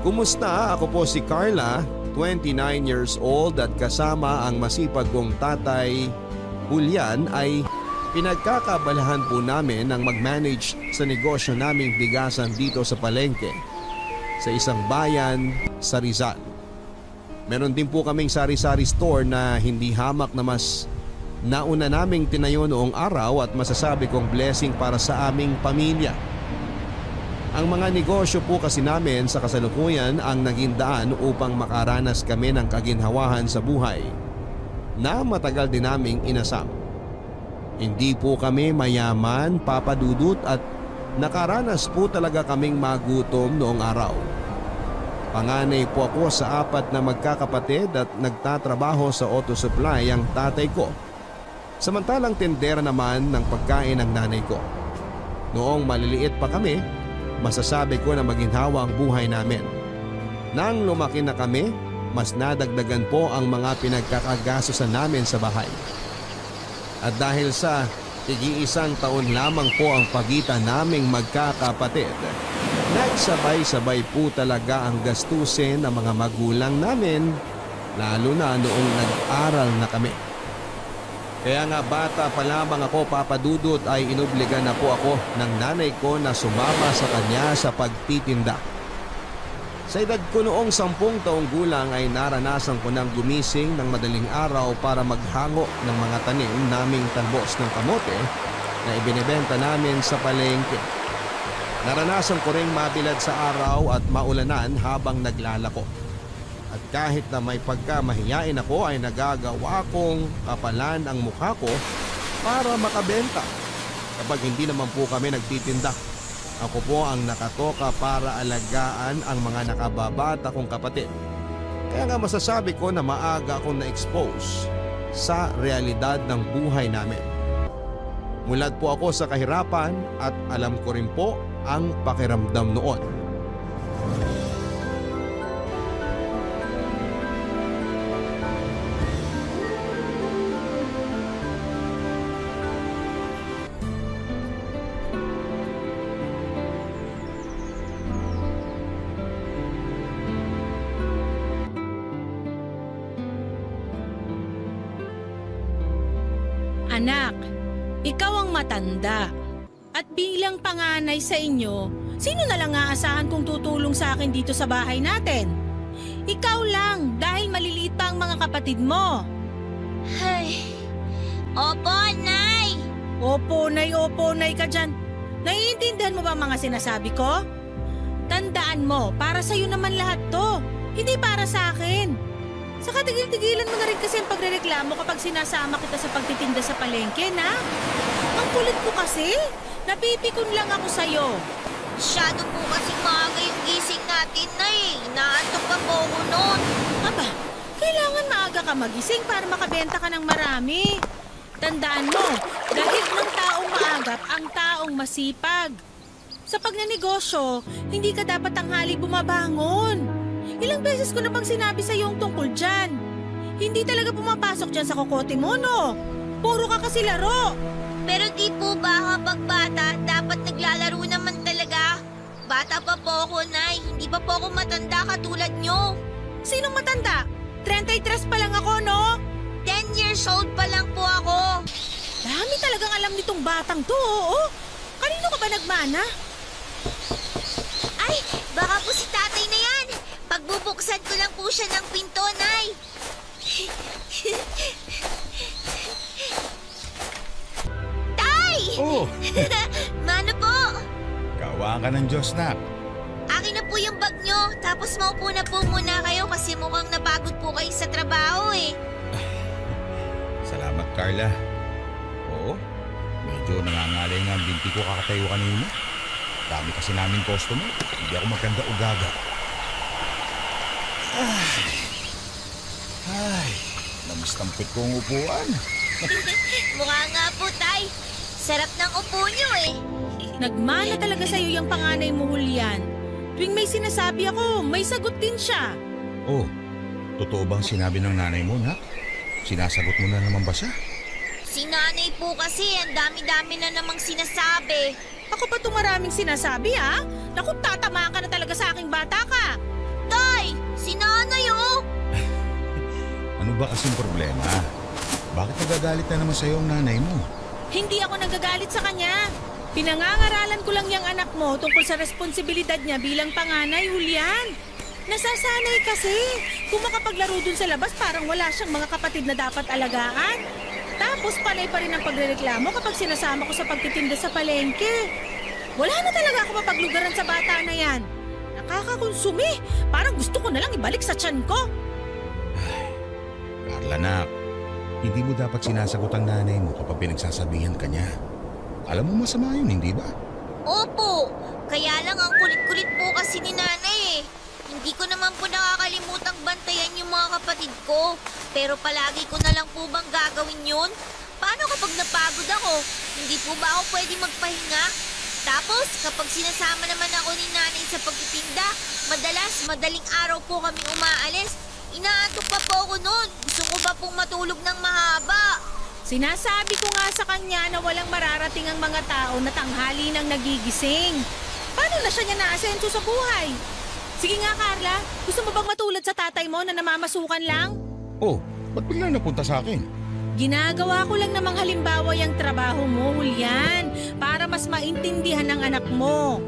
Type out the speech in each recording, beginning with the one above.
Kumusta? Ako po si Carla, 29 years old at kasama ang masipag kong tatay, Julian, ay pinagkakabalahan po namin ang mag-manage sa negosyo naming bigasan dito sa palengke sa isang bayan sa Rizal. Meron din po kaming sari-sari store na hindi hamak na mas nauna naming tinayo noong araw at masasabi kong blessing para sa aming pamilya. Ang mga negosyo po kasi namin sa kasalukuyan ang naging daan upang makaranas kami ng kaginhawahan sa buhay na matagal din naming inasam. Hindi po kami mayaman, papadudot at nakaranas po talaga kaming magutom noong araw. Panganay po ako sa 4 na magkakapatid at nagtatrabaho sa auto supply ang tatay ko. Samantalang tindera naman ng pagkain ng nanay ko. Noong maliliit pa kami, masasabi ko na maginhawa ang buhay namin. Nang lumaki na kami, mas nadagdagan po ang mga pinagkakagastosan namin sa bahay. At dahil sa tig-iisang taon lamang po ang pagitan naming magkakapatid, nagsabay-sabay po talaga ang gastusin ng mga magulang namin, lalo na noong nag-aral na kami. Kaya nga bata pa lamang ako, papadudot, ay inobliga na po ako ng nanay ko na sumama sa kanya sa pagtitinda. Sa edad ko noong 10 taong gulang ay naranasan ko ng gumising ng madaling araw para maghango ng mga tanim naming talbos ng kamote na ibinebenta namin sa palengke. Naranasan ko ring mabilad sa araw at maulanan habang naglalako. At kahit na may pagkamahiyain ako ay nagagawa kong kapalan ang mukha ko para makabenta. Kapag hindi naman po kami nagtitinda, ako po ang nakatoka para alagaan ang mga nakababata kong kapatid. Kaya nga masasabi ko na maaga akong na-expose sa realidad ng buhay namin. Mulad po ako sa kahirapan at alam ko rin po ang pakiramdam noon. Anak, ikaw ang matanda. At bilang panganay sa inyo, sino na lang aasahan kung tutulong sa akin dito sa bahay natin? Ikaw lang dahil maliliit pa ang mga kapatid mo. Ay, opo, Nay! Opo, nay ka dyan. Naiintindihan mo ba ang mga sinasabi ko? Tandaan mo, para sa'yo naman lahat to. Hindi para sa akin. Saka tigil-tigilan mo na rin kasi ang pagrereklamo kapag sinasama kita sa pagtitinda sa palengke, na? Ang kulit ko kasi. Napipikon lang ako sa'yo. Masyado po kasi maaga yung gising natin, Nay. Inaantok pa po ako noon. Aba, kailangan maaga ka magising para makabenta ka ng marami. Tandaan mo, dahil ng taong maagap ang taong masipag. Sa pagnanegosyo, hindi ka dapat tanghali bumabangon. Ilang beses ko na bang sinabi sa iyo ang tungkol dyan? Hindi talaga pumapasok dyan sa kokote mo, no? Puro ka kasi laro. Pero di po ba kapag bata, dapat naglalaro naman talaga? Bata pa po ako, Nay. Hindi pa po ako matanda katulad nyo. Sinong matanda? 33 pa lang ako, no? 10 years old pa lang po ako. Dami talagang alam nitong batang to, oo. Kanino ka ba nagmana? Ay, baka po si tatay na yan. Pagbubuksan ko lang po siya ng pinto, Nay. Tay! Oh, Mano po? kawa ka ng Diyos, nak. Akin na po yung bag nyo. Tapos maupo na po muna kayo kasi mukhang napagod po kayo sa trabaho eh. Salamat, Carla. Oo, medyo nangangalay nga ang binti ko kakatayo kanina. Dami kasi namin customer. Hindi ako maganda o gaga. Ay, namistampit ko ang upuan. Mukha nga po, Tay. Sarap ng upo nyo eh. Nagmana talaga sa'yo yung panganay mo, Julian. Tuwing may sinasabi ako, may sagot din siya. Oh, totoo bang sinabi ng nanay mo, nak? Sinasagot mo na naman ba siya? Si nanay po kasi, ang dami-dami na namang sinasabi. Ako pa itong maraming sinasabi, ha? Naku, tatamaan ka na talaga sa aking bata ka. Tay, si nanay oh! Ano ba kasing problema? Bakit nagagalit na naman sa'yo ang nanay mo? Hindi ako nagagalit sa kanya. Pinangangaralan ko lang yung anak mo tungkol sa responsibilidad niya bilang panganay, Julian. Nasasanay kasi. Kung makapaglaro dun sa labas, parang wala siyang mga kapatid na dapat alagaan. Tapos panay pa rin ang pagrereklamo kapag sinasama ko sa pagtitinda sa palengke. Wala na talaga ako mapaglugaran sa bata na yan. Nakakakonsumi. Parang gusto ko na lang ibalik sa tiyan ko. Carla, nak, hindi mo dapat sinasagot ang nanay mo kapag pinagsasabihan ka niya. Alam mo masama yun, hindi ba? Opo, kaya lang ang kulit-kulit po kasi ni nanay eh. Hindi ko naman po nakakalimutang bantayan yung mga kapatid ko. Pero palagi ko na lang po bang gagawin yun? Paano kapag napagod ako? Hindi po ba ako pwede magpahinga? Tapos, kapag sinasama naman ako ni nanay sa pagtitinda, madaling araw po kami umaalis. Inaantok pa po ako noon. Gusto ko pa pong matulog ng mahaba. Sinasabi ko nga sa kanya na walang mararating ang mga tao na tanghali nang nagigising. Paano na siya niya naasenso sa buhay? Sige nga, Carla. Gusto mo bang matulad sa tatay mo na namamasukan lang? Oh, ba't bigla napunta sa akin? Ginagawa ko lang namang halimbawa yung trabaho mo, Julian, para mas maintindihan ng anak mo.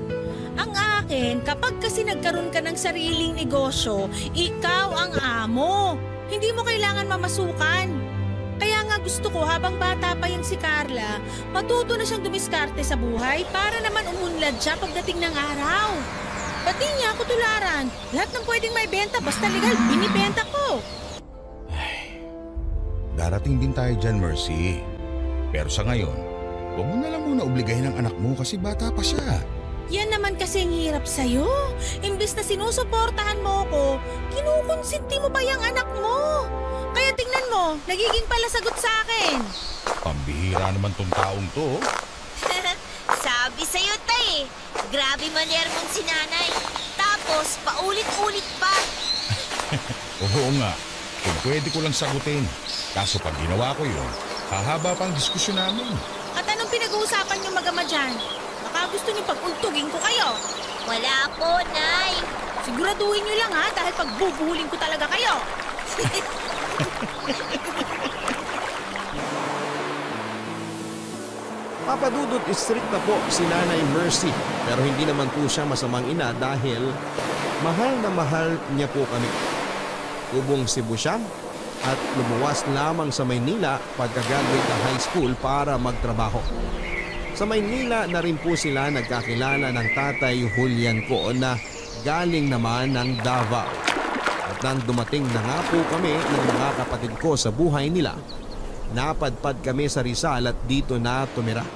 Ang akin, kapag kasi nagkaroon ka ng sariling negosyo, ikaw ang amo. Hindi mo kailangan mamasukan. Kaya nga gusto ko habang bata pa yung si Carla, matuto na siyang dumiskarte sa buhay para naman umunlad siya pagdating ng araw. Pati niya ako tularan. Lahat ng pwedeng may benta basta legal, binibenta ko. Darating din tayo dyan, Mercy. Pero sa ngayon, huwag mo na lang muna obligahin ang anak mo kasi bata pa siya. Yan naman kasi ang hirap sa'yo. Imbis na sinusuportahan mo ko, kinukonsinti mo pa yung anak mo. Kaya tingnan mo, nagiging palasagot sa akin. Pambihira naman tong taong to. Sabi sa'yo, tay. Grabe maner mong si nanay. Tapos, paulit-ulit pa. Oo nga, kung pwede ko lang sagutin. Kaso pag ginawa ko yun, hahaba pang diskusyon namin. At anong pinag-uusapan niyo mag-ama dyan? Baka gusto niyo pag-untugin ko kayo. Wala po, nay. Siguraduhin niyo lang ha, dahil pagbubuhuling ko talaga kayo. Papadudot strict na po si Nanay Mercy pero hindi naman po siya masamang ina dahil mahal na mahal niya po kami. Ubong Cebu siya at lumuwas lamang sa Maynila pagka-graduate ng high school para magtrabaho. Sa Maynila na rin po sila nagkakilala ng tatay Julian ko na galing naman ng Davao. At nang dumating na nga po kami ng mga kapatid ko sa buhay nila, napadpad kami sa Rizal at dito na tumira.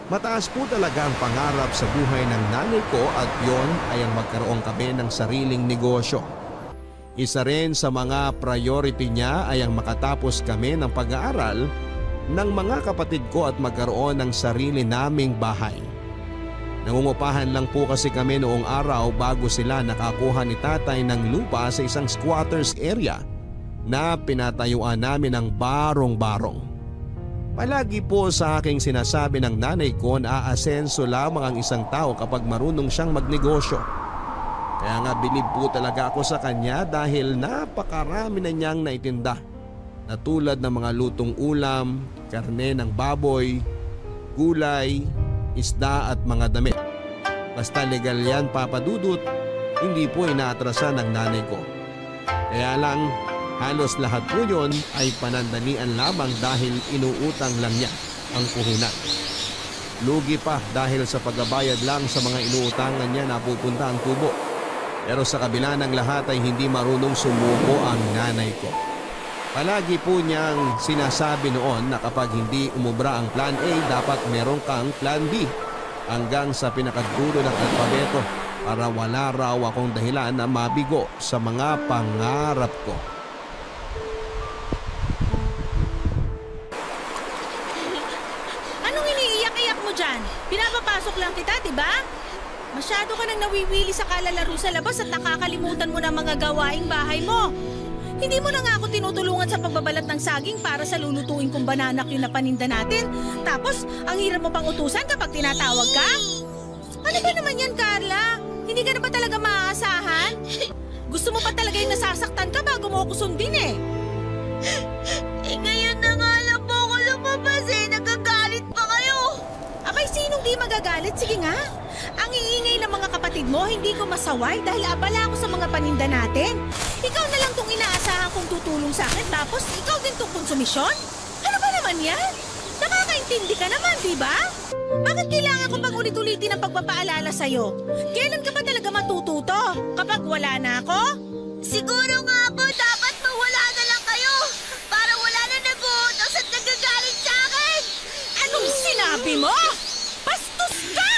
Mataas po talaga ang pangarap sa buhay ng nanay ko at yon ay ang magkaroon kami ng sariling negosyo. Isa rin sa mga priority niya ay ang makatapos kami ng pag-aaral ng mga kapatid ko at magkaroon ng sarili naming bahay. Nangungupahan lang po kasi kami noong araw bago sila nakakuha ni tatay ng lupa sa isang squatters area na pinatayuan namin ng barong-barong. Palagi po sa aking sinasabi ng nanay ko na aasenso lamang ang isang tao kapag marunong siyang magnegosyo. Kaya nga bilib po talaga ako sa kanya dahil napakarami na niyang naitinda. Na tulad ng mga lutong ulam, karne ng baboy, gulay, isda at mga damit. Basta legal yan, papadudot, hindi po inaatrasan ng nanay ko. Kaya lang, halos lahat po yun ay panandalian lamang dahil inuutang lang niya ang puhunan. Lugi pa dahil sa pagbabayad lang sa mga inuutangan niya napupunta ang tubo. Pero sa kabila ng lahat ay hindi marunong sumuko ang nanay ko. Palagi po niyang sinasabi noon na kapag hindi umubra ang plan A, dapat meron kang plan B. Hanggang sa pinakadulo ng alpabeto para wala raw akong dahilan na mabigo sa mga pangarap ko. Anong iniiyak-iyak mo dyan? Pinapapasok lang kita, di ba? Masyado ka nang nawiwili sa kalalaro sa labas at nakakalimutan mo na mga gawaing bahay mo. Hindi mo na nga ako tinutulungan sa pagbabalat ng saging para sa lulutuin kong bananak yung napaninda natin. Tapos, ang hirap mo pang utusan kapag tinatawag ka? Ano ba naman yan, Carla? Hindi ka na ba talaga maaasahan? Gusto mo pa talaga yung nasasaktan ka bago mo ako sundin eh. Ngayon na nga lang po ako lumabas nagagalit pa kayo. Abay, sinong di magagalit? Sige nga. Ang iingay ng mga kapatid mo, hindi ko masaway dahil abala ako sa mga paninda natin. Ikaw na lang tong inaasahan kong tutulong sa akin, tapos ikaw din tong konsumisyon? Ano ba naman yan? Nakakaintindi ka naman, di ba? Bakit kailangan ko pang ulit-ulitin ang pagpapaalala sa'yo? Kailan ka ba talaga matututo? Kapag wala na ako? Siguro nga po dapat mawala na lang kayo para wala na nag-uutos at nagagalit sa akin. Anong sinabi mo? Bastos ka!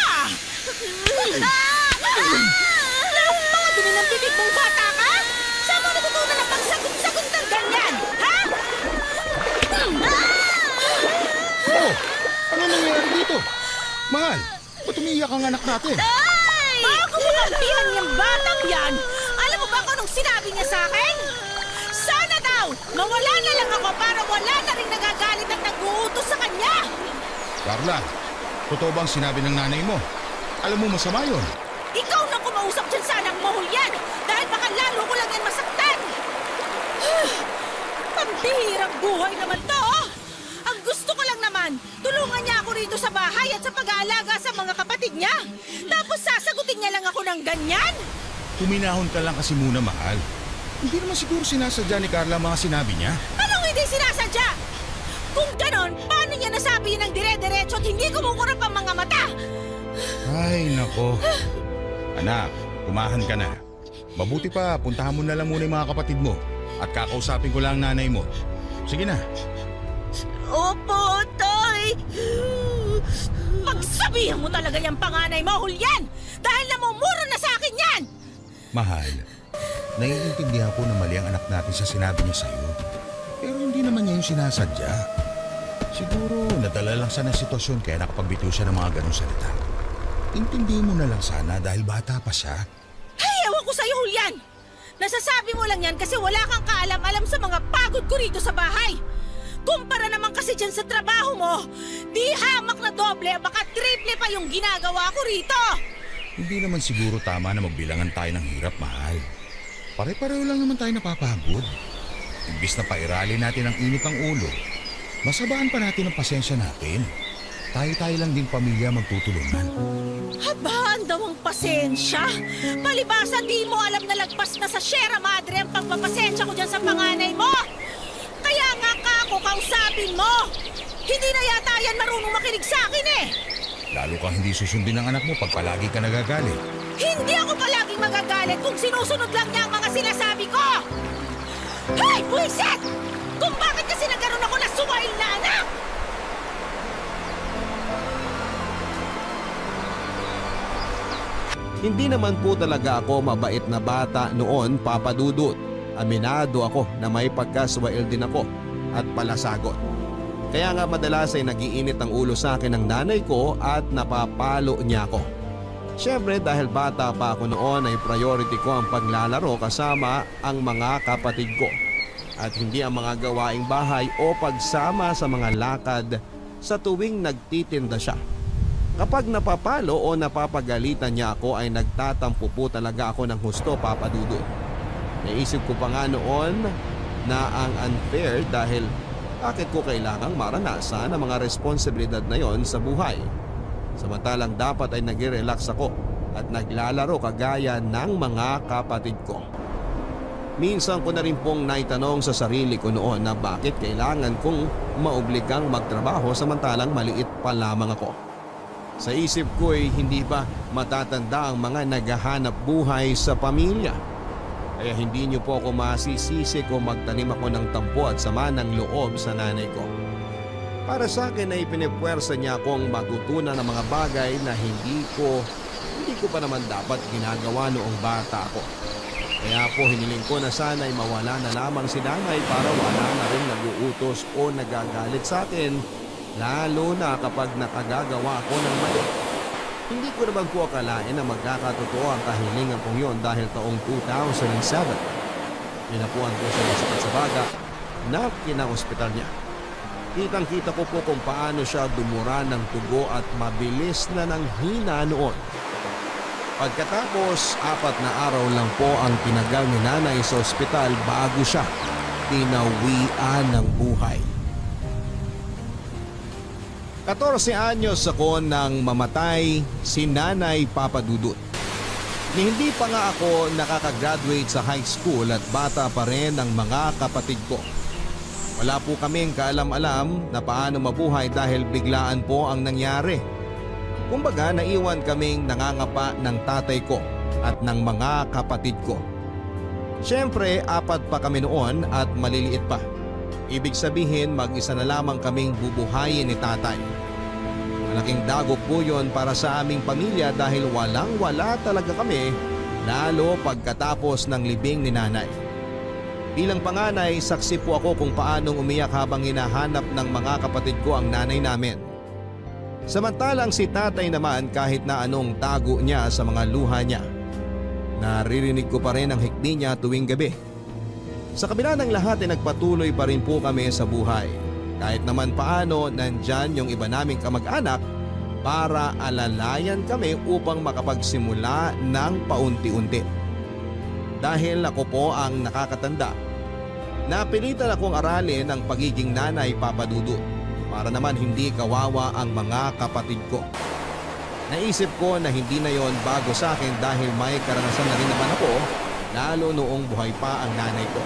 Napakadumi ng bibig mong bata ka? Saan mo natutunan ang pagsagot-sagot ng ganyan? Ha? Oh! Ano nangyayari dito? Mahal, ba't umiiyak ang anak natin? Bago mo kampihan niyang batang yan, alam mo ba kung anong sinabi niya sa akin? Sana daw, mawala na lang ako para wala na rin nagagalit at nag-uutos sa kanya. Carla, totoo bang sinabi ng nanay mo? Alam mo masama yun. Ikaw na kumausap dyan sa anak mo, Julian, dahil baka lalo ko lang yan masaktan. Pambihirang buhay naman to, oh! Ang gusto ko lang naman, tulungan niya ako rito sa bahay at sa pag-aalaga sa mga kapatid niya. Tapos sasagutin niya lang ako ng ganyan? Kuminahon ka lang kasi muna, mahal. Hindi naman siguro sinasadya ni Carla ang mga sinabi niya. Anong hindi sinasadya? Kung ganon, paano niya nasabi yun ng dire-diretso at hindi kumukurap ang mga mata? Ay, nako. Anak, kumahan ka na. Mabuti pa, puntahan mo na lang muna yung mga kapatid mo at kakausapin ko lang ang nanay mo. Sige na. Opo, Tay. Pagsabihan mo talaga yung panganay mo, Julian! Dahil namumuro na sa akin yan! Mahal, naiintindihan ko na mali ang anak natin sa sinabi niya sa'yo. Pero hindi naman niya yung sinasadya. Siguro nadala lang siya ng sitwasyon kaya nakapagbitiw siya ng mga ganong salita. Intindihin mo na lang sana dahil bata pa siya. Ay, ewan ko sa'yo, Julian! Nasasabi mo lang yan kasi wala kang kaalam-alam sa mga pagod ko rito sa bahay. Kumpara naman kasi dyan sa trabaho mo, di hamak na doble, baka triple pa yung ginagawa ko rito. Hindi naman siguro tama na magbilangan tayo ng hirap, mahal. Pare-pareho lang naman tayo napapagod. Imbis na pairali natin ang init ng ulo, masabaan pa natin ang pasensya natin. Tayo-tayo lang din pamilya magtutulungan. Habaan daw ang pasensya. Palibasa di mo alam na lagpas na sa Sierra Madre ang pagpapasensya ko dyan sa panganay mo. Kaya nga ka ako kausapin mo. Hindi na yata yan marunong makinig sa akin eh. Lalo kang hindi susundin ng anak mo pag palagi ka nagagalit. Hindi ako palaging magagalit kung sinusunod lang niya ang mga sinasabi ko. Hey, buwisit! Kung bakit kasi nagkaroon ako ng suwail na anak! Hindi naman po talaga ako mabait na bata noon, Papa Dudut. Aminado ako na may pagkaswail din ako at palasagot. Kaya nga madalas ay nagiinit ang ulo sa akin ng nanay ko at napapalo niya ako. Siyempre dahil bata pa ako noon ay priority ko ang paglalaro kasama ang mga kapatid ko. At hindi ang mga gawaing bahay o pagsama sa mga lakad sa tuwing nagtitinda siya. Kapag napapalo o napapagalitan niya ako ay nagtatampo po talaga ako ng husto, Papa Dudut. Naisip ko pa nga noon na ang unfair dahil bakit ko kailangang maranasan ang mga responsibilidad na yon sa buhay. Samantalang dapat ay nag-relax ako at naglalaro kagaya ng mga kapatid ko. Minsan ko na rin pong naitanong sa sarili ko noon na bakit kailangan kong maobligang magtrabaho samantalang maliit pa lamang ako. Sa isip ko ay hindi ba matatanda ang mga naghahanap buhay sa pamilya? Kaya hindi niyo po ako masisisi kung magtanim ako ng tampo at sama ng loob sa nanay ko. Para sa akin ay pinipwersa niya akong matutunan ng mga bagay na hindi ko pa naman dapat ginagawa noong bata ako. Kaya po hiniling ko na sana ay mawala na lamang si nanay para wala na rin nag-uutos o nagagalit sa akin, lalo na kapag nakagagawa ako ng mali. Hindi ko naman po akalain na magkakatotoo ang kahilingan kong yon dahil taong 2007. Pinapuan ko siya sa Katsabaga na kinaospital niya. Kitang-kita ko po kung paano siya dumura ng tugo at mabilis na ng hina noon. Pagkatapos 4 na araw lang po ang tinagal ni nanay sa ospital bago siya pinawian ng buhay. 14 anyos ako nang mamatay si Nanay Papa Dudut. Ni hindi pa nga ako nakakagraduate sa high school at bata pa rin ang mga kapatid ko. Wala po kaming kaalam-alam na paano mabuhay dahil biglaan po ang nangyari. Kumbaga naiwan kaming nangangapa ng tatay ko at ng mga kapatid ko. Siyempre 4 pa kami noon at maliliit pa. Ibig sabihin mag-isa na lamang kaming bubuhayin ni tatay. Malaking dagok po yun para sa aming pamilya dahil walang-wala talaga kami lalo pagkatapos ng libing ni nanay. Bilang panganay, saksi po ako kung paanong umiyak habang hinahanap ng mga kapatid ko ang nanay namin. Samantalang si tatay naman kahit na anong tago niya sa mga luha niya. Naririnig ko pa rin ang hikbi niya tuwing gabi. Sa kabila ng lahat ay nagpatuloy pa rin po kami sa buhay. Kahit naman paano nandyan yung iba naming kamag-anak para alalayan kami upang makapagsimula ng paunti-unti. Dahil ako po ang nakakatanda, napilitan akong aralin ang pagiging nanay Papa Dudut para naman hindi kawawa ang mga kapatid ko. Naisip ko na hindi na yon bago sa akin dahil may karanasan na rin naman ako lalo noong buhay pa ang nanay ko.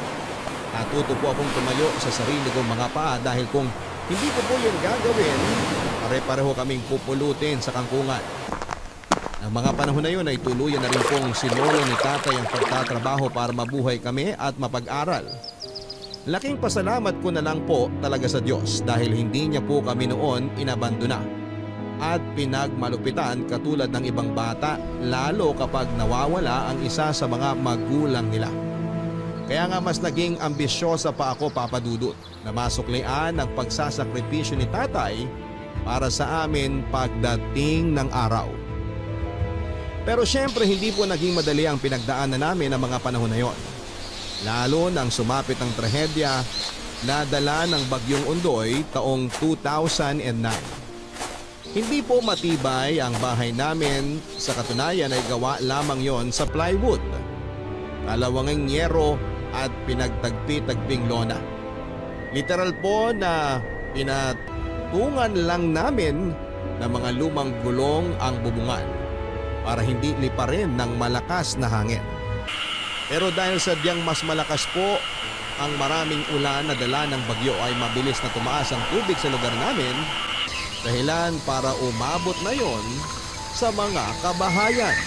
Natuto po akong tumayo sa sarili kong mga paa dahil kung hindi ko po yun gagawin, pare-pareho kaming pupulutin sa kangkungan. Ang mga panahon na yun ay tuluyan na rin pong sinolo ni tatay ang pagtatrabaho para mabuhay kami at mapag-aral. Laking pasalamat ko na lang po talaga sa Diyos dahil hindi niya po kami noon inabandona at pinagmalupitan katulad ng ibang bata lalo kapag nawawala ang isa sa mga magulang nila. Kaya nga mas naging ambisyosa pa ako Papa Dudut na masuklian ang pagsasakripisyo ni tatay para sa amin pagdating ng araw. Pero syempre hindi po naging madali ang pinagdaanan namin ng mga panahon na yon. Lalo nang sumapit ang trahedya na dala ng Bagyong Ondoy taong 2009. Hindi po matibay ang bahay namin, sa katunayan ay gawa lamang yon sa plywood, kalawanging yero at pinagtagpi-tagping lona. Literal po na pinatungan lang namin ng mga lumang gulong ang bubungan para hindi liparin ng malakas na hangin. Pero dahil sadyang mas malakas po ang maraming ulan na dala ng bagyo ay mabilis na tumaas ang tubig sa lugar namin, dahilan para umabot na yon sa mga kabahayan.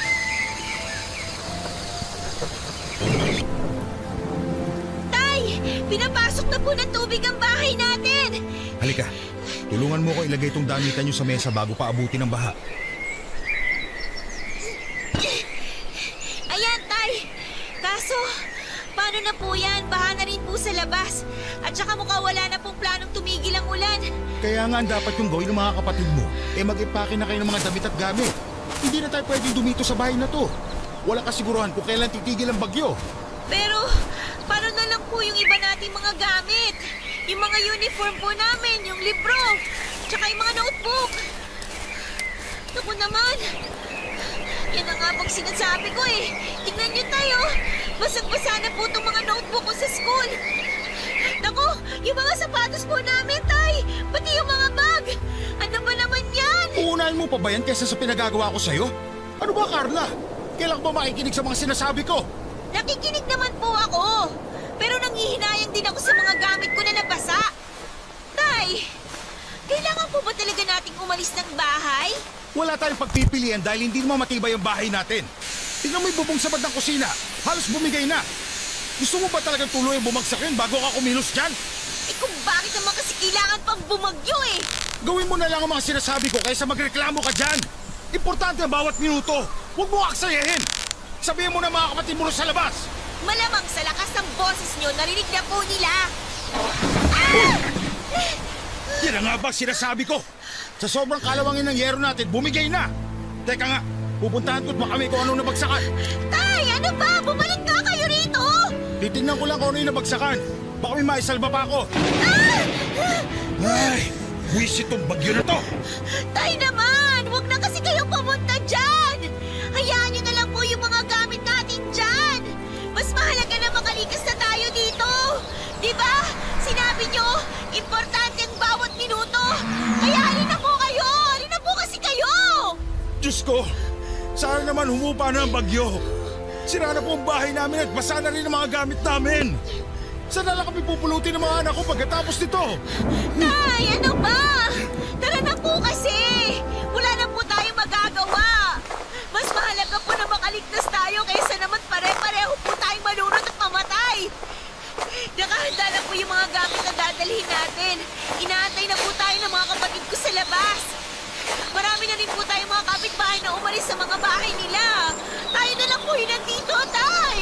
Tay! Pinapasok na po ng tubig ang bahay natin! Halika, tulungan mo ko ilagay itong damitan nyo sa mesa bago pa abutin ng baha. Ayan, Tay! Kaso, paano na po yan? Baha na rin po sa labas. At saka mukhang wala na pong planong tumigil ang ulan. Kaya nga ang dapat yung gawin ng mga kapatid mo, mag-ipake na kayo ng mga damit at gamit. Hindi na tayo pwedeng dumito sa bahay na to. Wala kasiguruhan kung kailan titigil ang bagyo. Pero, paano na lang po yung iba nating mga gamit? Yung mga uniform po namin, yung libro, tsaka yung mga notebook. Naku naman. Yan ang nga pong sinasabi ko eh. Tingnan niyo tayo. Basag-basa na po itong mga notebook ko sa school. Naku, yung mga sapatos po namin, Tay. Pati yung mga bag. Ano ba naman yan? Uunahin mo pa ba yan kaysa sa pinagagawa ko sa'yo? Ano ba, Carla? Kailan ba makikinig sa mga sinasabi ko? Nakikinig naman po ako. Pero nangihinayang din ako sa mga gamit ko na nabasa. Tay, kailangan po ba talaga nating umalis ng bahay? Wala tayong pagpipilian dahil hindi naman matibay ang bahay natin. Tingnan mo yung bubong sa bandang kusina. Halos bumigay na. Gusto mo ba talagang tuloy bumagsak yun bago ka kumilos dyan? Eh kung bakit naman kasi kailangan pang bumagyo eh? Gawin mo na lang ang mga sinasabi ko kaysa magreklamo ka dyan. Importante ang bawat minuto. Huwag mo aksayahin. Sabihin mo na mga kapatid mo sa labas. Malamang sa lakas ng boses nyo, narinig na po nila. Ah! Yan ang nga ba sinasabi ko? Sa sobrang kalawangin ng yero natin, bumigay na. Teka nga, pupuntahan ko't baka may kung anong nabagsakan. Tay, ano ba? Bumalik nga kayo rito! Titignan ko lang kung ano yung nabagsakan. Baka may maisalba pa ako. Ay, wish itong bagyo na to. Tay naman! Huwag na kasi kayong pumunta dyan! Hayaan nyo na lang makalikas na tayo dito! Di ba? Sinabi nyo, importante ang bawat minuto! Kaya halina po kayo! Halina po kasi kayo! Diyos ko! Sana naman humupa na ang bagyo. Sira na po ang bahay namin at basa na rin ang mga gamit namin. Saan na lang kami pupulutin ng mga anak ko pagkatapos nito? Tay, ano ba? Tara na po kasi! Wala na po tayong magagawa! Mas mahalaga po na makaligtas tayo kaysa naman pare-pareho po tayong malunod at mamatay! Nakahanda na po yung mga gamit na dadalhin natin. Inaantay na po tayo ng mga kapatid ko sa labas. Marami na rin po tayong mga kapitbahay na umalis sa mga bahay nila. Tayo na lang po yung nandito, Tay!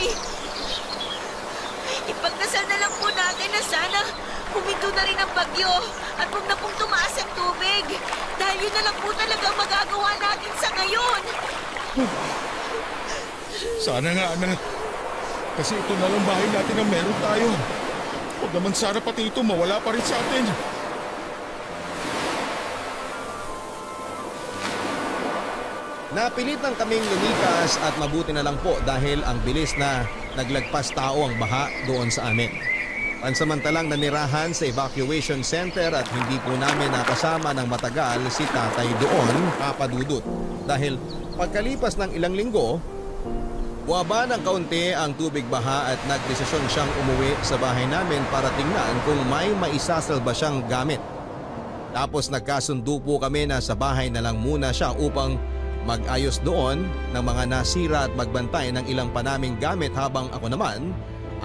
Ipagdasal na lang po natin na sana huminto na rin ang bagyo at huwag na pong tumaas ang tubig. Dahil yun na lang po talaga ang magagawa natin sa ngayon. Sana nga, anak. Kasi ito na lang bahay natin na meron tayo. Huwag naman sana pati ito mawala pa rin sa atin. Napilitan kaming lumikas at mabuti na lang po dahil ang bilis na naglagpas tao ang baha doon sa amin. Pansamantalang nanirahan sa evacuation center at hindi po namin nakasama ng matagal si tatay doon, Papa Dudut. Dahil pagkalipas ng ilang linggo, buwaba ng kaunti ang tubig baha at nagdesisyon siyang umuwi sa bahay namin para tingnan kung may maisasalba siyang gamit. Tapos nagkasundo po kami na sa bahay na lang muna siya upang mag-ayos doon ng mga nasira at magbantay ng ilang panaming gamit habang ako naman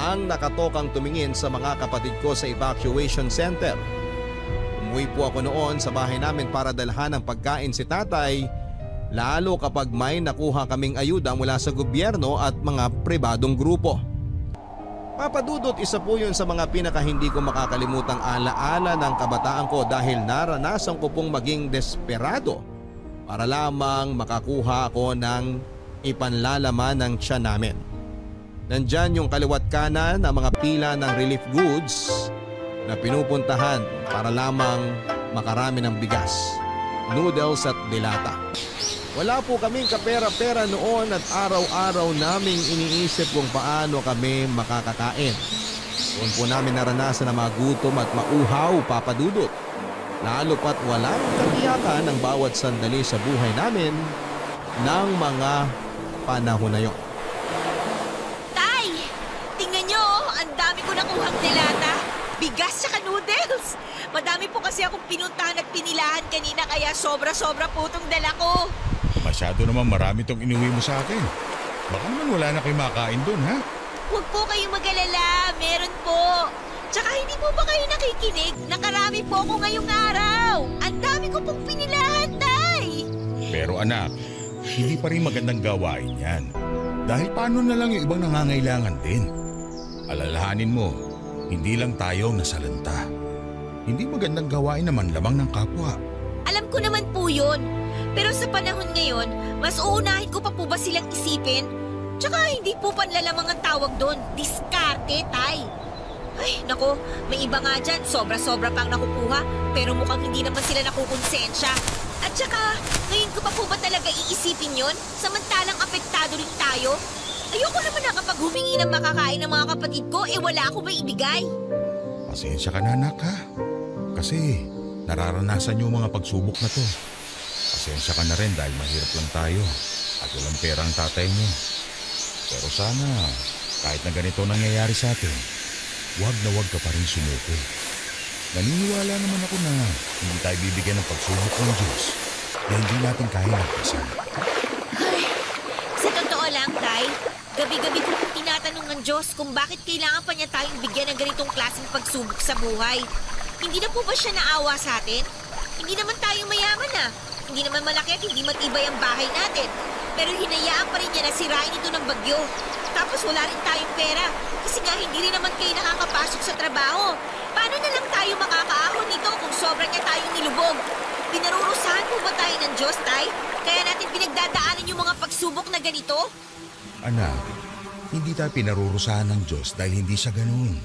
ang nakatokang tumingin sa mga kapatid ko sa evacuation center. Umuwi po ako noon sa bahay namin para dalhan ng pagkain si tatay, lalo kapag may nakuha kaming ayuda mula sa gobyerno at mga pribadong grupo. Papadudot, isa po yun sa mga pinaka hindi ko makakalimutang alaala ng kabataan ko dahil naranasan ko pong maging desperado para lamang makakuha ako ng ipanlalaman ng tiyan namin. Nandyan yung kaliwat kanan ng mga pila ng relief goods na pinupuntahan para lamang makarami ng bigas, noodles at dilata. Wala po kaming kapera-pera noon at araw-araw naming iniisip kung paano kami makakakain. Doon po namin naranasan na magutom at mauhaw, Papadudot. Lalo pat walang katiyakan ng bawat sandali sa buhay namin ng mga panahon na yon. Tay! Tingnan nyo, ang dami ko nakuhang dilata. Bigas tsaka noodles. Madami po kasi akong pinuntahan at pinilahan kanina kaya sobra-sobra po itong dala ko. Masyado naman marami tong inuwi mo sa akin. Baka naman wala na kayo makain doon, ha? Huwag po kayong mag-alala, meron po. Tsaka hindi po ba kayo nakikinig? Nakarami po ako ngayong araw. Ang dami ko pong pinilahan, Tay. Pero anak, hindi pa rin magandang gawain yan. Dahil paano na lang yung ibang nangangailangan din? Alalahanin mo, hindi lang tayo ang nasalanta. Hindi magandang gawain naman lamang ng kapwa. Alam ko naman po yun. Pero sa panahon ngayon, mas uunahin ko pa po ba silang isipin? Tsaka hindi po panlalamang ang tawag doon. Diskarte, Tay. Ay, nako, may iba nga dyan, sobra-sobra pang nakukuha, pero mukhang hindi naman sila nakukonsensya. At saka, ngayon ko pa po ba talaga iisipin yon? Samantalang apektado rin tayo? Ayoko naman na kapag humingi ng makakain ng mga kapatid ko, wala ako ba ibigay? Pasensya ka na, anak, ha? Kasi nararanasan niyo mga pagsubok na to. Pasensya ka na rin dahil mahirap lang tayo at walang pera ang tatay niyo. Pero sana, kahit na ganito nangyayari sa atin, huwag na huwag ka pa rin sumuko. Naniniwala naman ako na hindi tayo bibigyan ng pagsubok ng Diyos na hindi natin kaya lagpasan. Ay, sa totoo lang, Tay, gabi-gabi ko pong tinatanong ng Diyos kung bakit kailangan pa niya tayong bigyan ng ganitong klaseng pagsubok sa buhay. Hindi na po ba siya naawa sa atin? Hindi naman tayo mayaman na. Hindi naman malaki at hindi matibay ang bahay natin. Pero hinayaan pa rin niya na sirain ito ng bagyo. Tapos wala rin tayong pera kasi nga hindi rin naman kayo nakakapasok sa trabaho. Paano na lang tayo makakaahon nito kung sobra niya tayong nilubog? Pinarurusahan po ba tayo ng Diyos, Tay? Kaya natin pinagdadaanan yung mga pagsubok na ganito? Anak, hindi tayo pinarurusahan ng Diyos dahil hindi siya ganoon.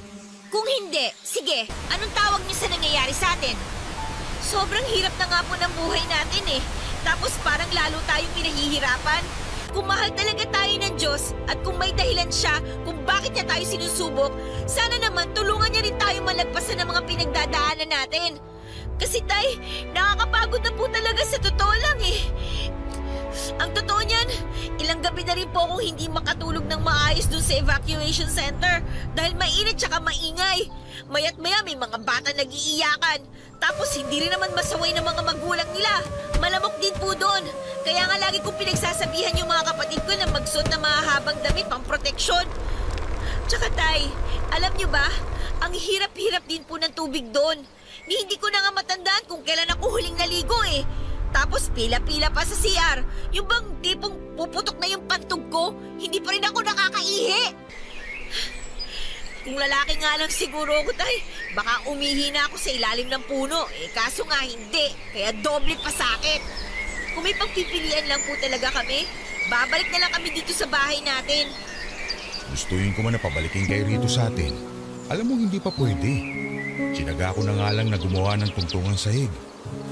Kung hindi, sige, anong tawag niyo sa nangyayari sa atin? Sobrang hirap na nga po ng buhay natin eh. Tapos parang lalo tayong pinahihirapan. kung mahal talaga tayo ng Diyos at kung may dahilan siya kung bakit niya tayo sinusubok, sana naman tulungan niya rin tayo malagpasan ng mga pinagdadaanan natin. Kasi tay, nakakapagod na po talaga sa totoo lang eh. Ang totoo niyan, ilang gabi na rin po akong hindi makatulog ng maayos dun sa evacuation center dahil mainit tsaka maingay. Maya't maya may mga bata nag-iiyakan. Tapos hindi rin naman masaway ng mga magulang nila. Malamok din po doon. Kaya nga lagi kong pinagsasabihan yung mga kapatid ko na magsuot ng mahahabang damit pang proteksyon. Tsaka tay, alam nyo ba, ang hirap-hirap din po ng tubig doon. Hindi ko na nga matandaan kung kailan ako huling naligo eh. Tapos pila-pila pa sa CR. Yung bang tipong puputok na yung pantog ko, hindi pa rin ako nakakaihi. Kung lalaki nga lang siguro ako, tay, baka umihi na ako sa ilalim ng puno. Kaso nga hindi, kaya doble pa sakit. Kung may pagpipilian lang po talaga kami, babalik na lang kami dito sa bahay natin. Gustuin ko man na pabalikin kayo rito sa atin. Alam mo, hindi pa pwede. Sinaga ko na nga lang na gumawa ng tungtungang sahig.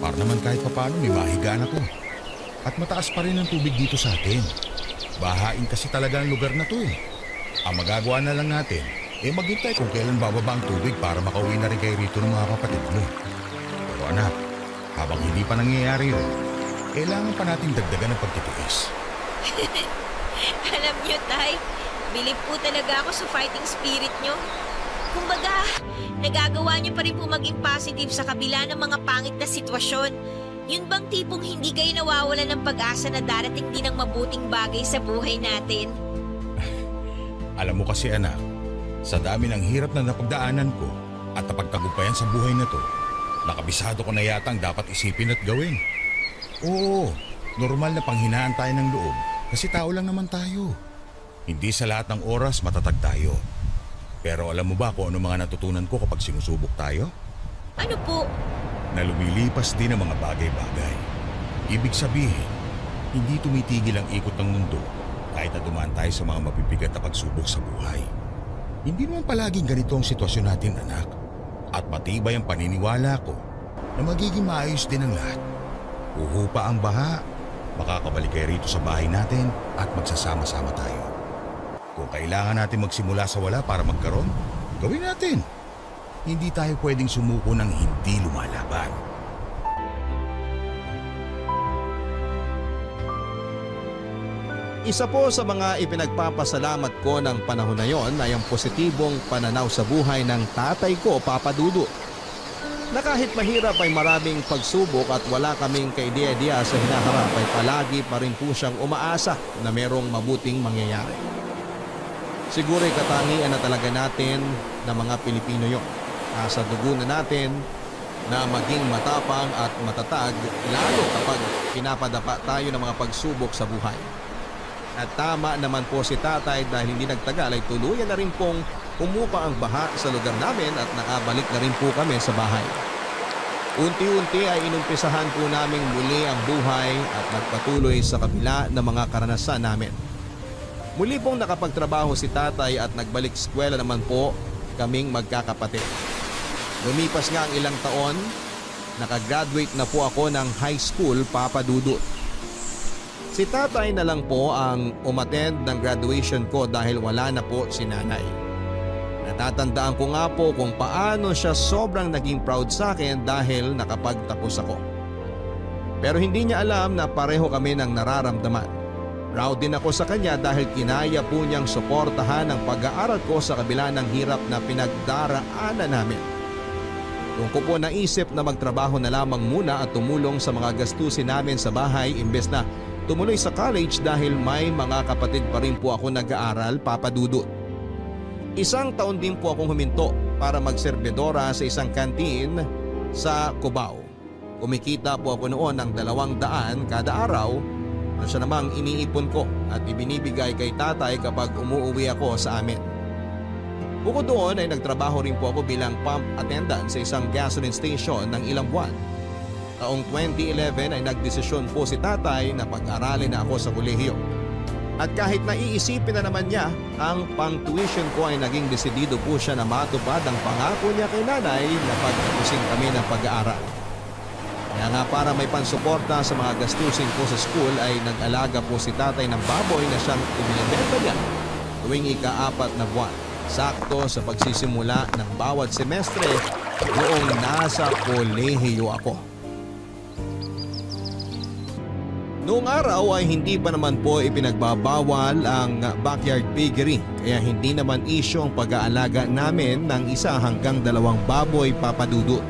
Para naman kahit papaano may mahigaan ako. At mataas pa rin ang tubig dito sa atin. Bahain kasi talaga ang lugar na to eh. Ang magagawa na lang natin, maghintay kung kailan bababa ang tubig para makauwi na rin kayo rito ng mga kapatid mo. Pero anak, habang hindi pa nangyayari yun, kailangan pa natin dagdagan ng pagtitiis. Alam niyo, tay, bilib po talaga ako sa fighting spirit niyo. Kumbaga, nagagawa niyo pa rin po maging positive sa kabila ng mga pangit na sitwasyon. Yun bang tipong hindi kayo nawawalan ng pag-asa na darating din ang mabuting bagay sa buhay natin? Alam mo kasi anak, sa dami ng hirap na napagdaanan ko at napagtagumpayan sa buhay na to, nakabisado ko na yata ang dapat isipin at gawin. Oo, normal na panghinaan tayo ng loob kasi tao lang naman tayo. Hindi sa lahat ng oras matatag tayo. Pero alam mo ba kung ano mga natutunan ko kapag sinusubok tayo? Ano po? Na lumilipas din ang mga bagay-bagay. Ibig sabihin, hindi tumitigil ang ikot ng mundo kahit na dumaan tayo sa mga mabibigat na pagsubok sa buhay. Hindi naman palaging ganito ang sitwasyon natin, anak. At matibay ang paniniwala ko na magiging maayos din ang lahat. Uhupa ang baha, makakabalik kayo rito sa bahay natin at magsasama-sama tayo. Kung kailangan natin magsimula sa wala para magkaroon, gawin natin. Hindi tayo pwedeng sumuko ng hindi lumalaban. Isa po sa mga ipinagpapasalamat ko ng panahon na yon ay ang positibong pananaw sa buhay ng tatay ko, Papa Dudut. Na kahit mahirap ay maraming pagsubok at wala kaming kaidea-idea sa hinaharap ay palagi pa rin po siyang umaasa na merong mabuting mangyayari. Siguro'y katangian na talaga natin na mga Pilipino yun. Nasa dugo na natin na maging matapang at matatag lalo kapag pinapadapa tayo ng mga pagsubok sa buhay. At tama naman po si tatay dahil hindi nagtagal ay tuluyan na rin pong umupa ang baha sa lugar namin at nakabalik na rin po kami sa bahay. Unti-unti ay inumpisahan po namin muli ang buhay at nagpatuloy sa kabila ng mga karanasan namin. Muli pong nakapagtrabaho si tatay at nagbalik eskwela naman po kaming magkakapatid. Lumipas nga ang ilang taon, nakagraduate na po ako ng high school, Papa Dudut. Si tatay na lang po ang umattend ng graduation ko dahil wala na po si nanay. Natatandaan ko nga po kung paano siya sobrang naging proud sa akin dahil nakapagtapos ako. Pero hindi niya alam na pareho kami ng nararamdaman. Proud din ako sa kanya dahil kinaya po niyang suportahan ang pag-aaral ko sa kabila ng hirap na pinagdaraanan namin. Doon ko po naisip na magtrabaho na lamang muna at tumulong sa mga gastusin namin sa bahay imbes na tumuloy sa college dahil may mga kapatid pa rin po ako nag-aaral, Papa Dudut. Isang taon din po akong huminto para magserbedora sa isang kantin sa Cubao. Kumikita po ako noon ng 200 kada araw na siya namang iniipon ko at ibinibigay kay tatay kapag umuuwi ako sa amin. Bukod doon ay nagtrabaho rin po ako bilang pump attendant sa isang gasoline station ng ilang buwan. Taong 2011 ay nagdesisyon po si tatay na pag-aralin na ako sa kolehiyo. At kahit naiisipin na naman niya ang pang-tuition ko ay naging desidido po siya na matupad ang pangako niya kay nanay na pagtapusin kami ng pag-aaral. Kaya Kaya nga para may pansuporta sa mga gastusin po sa school ay nag-alaga po si tatay ng baboy na siyang ibinibenta niya tuwing ika-4 na buwan. Sakto sa pagsisimula ng bawat semestre noong nasa kolehiyo ako. Noong araw ay hindi pa naman po ipinagbabawal ang backyard piggery kaya hindi naman isyo ang pag-aalaga namin ng 1 hanggang 2 baboy papadudot.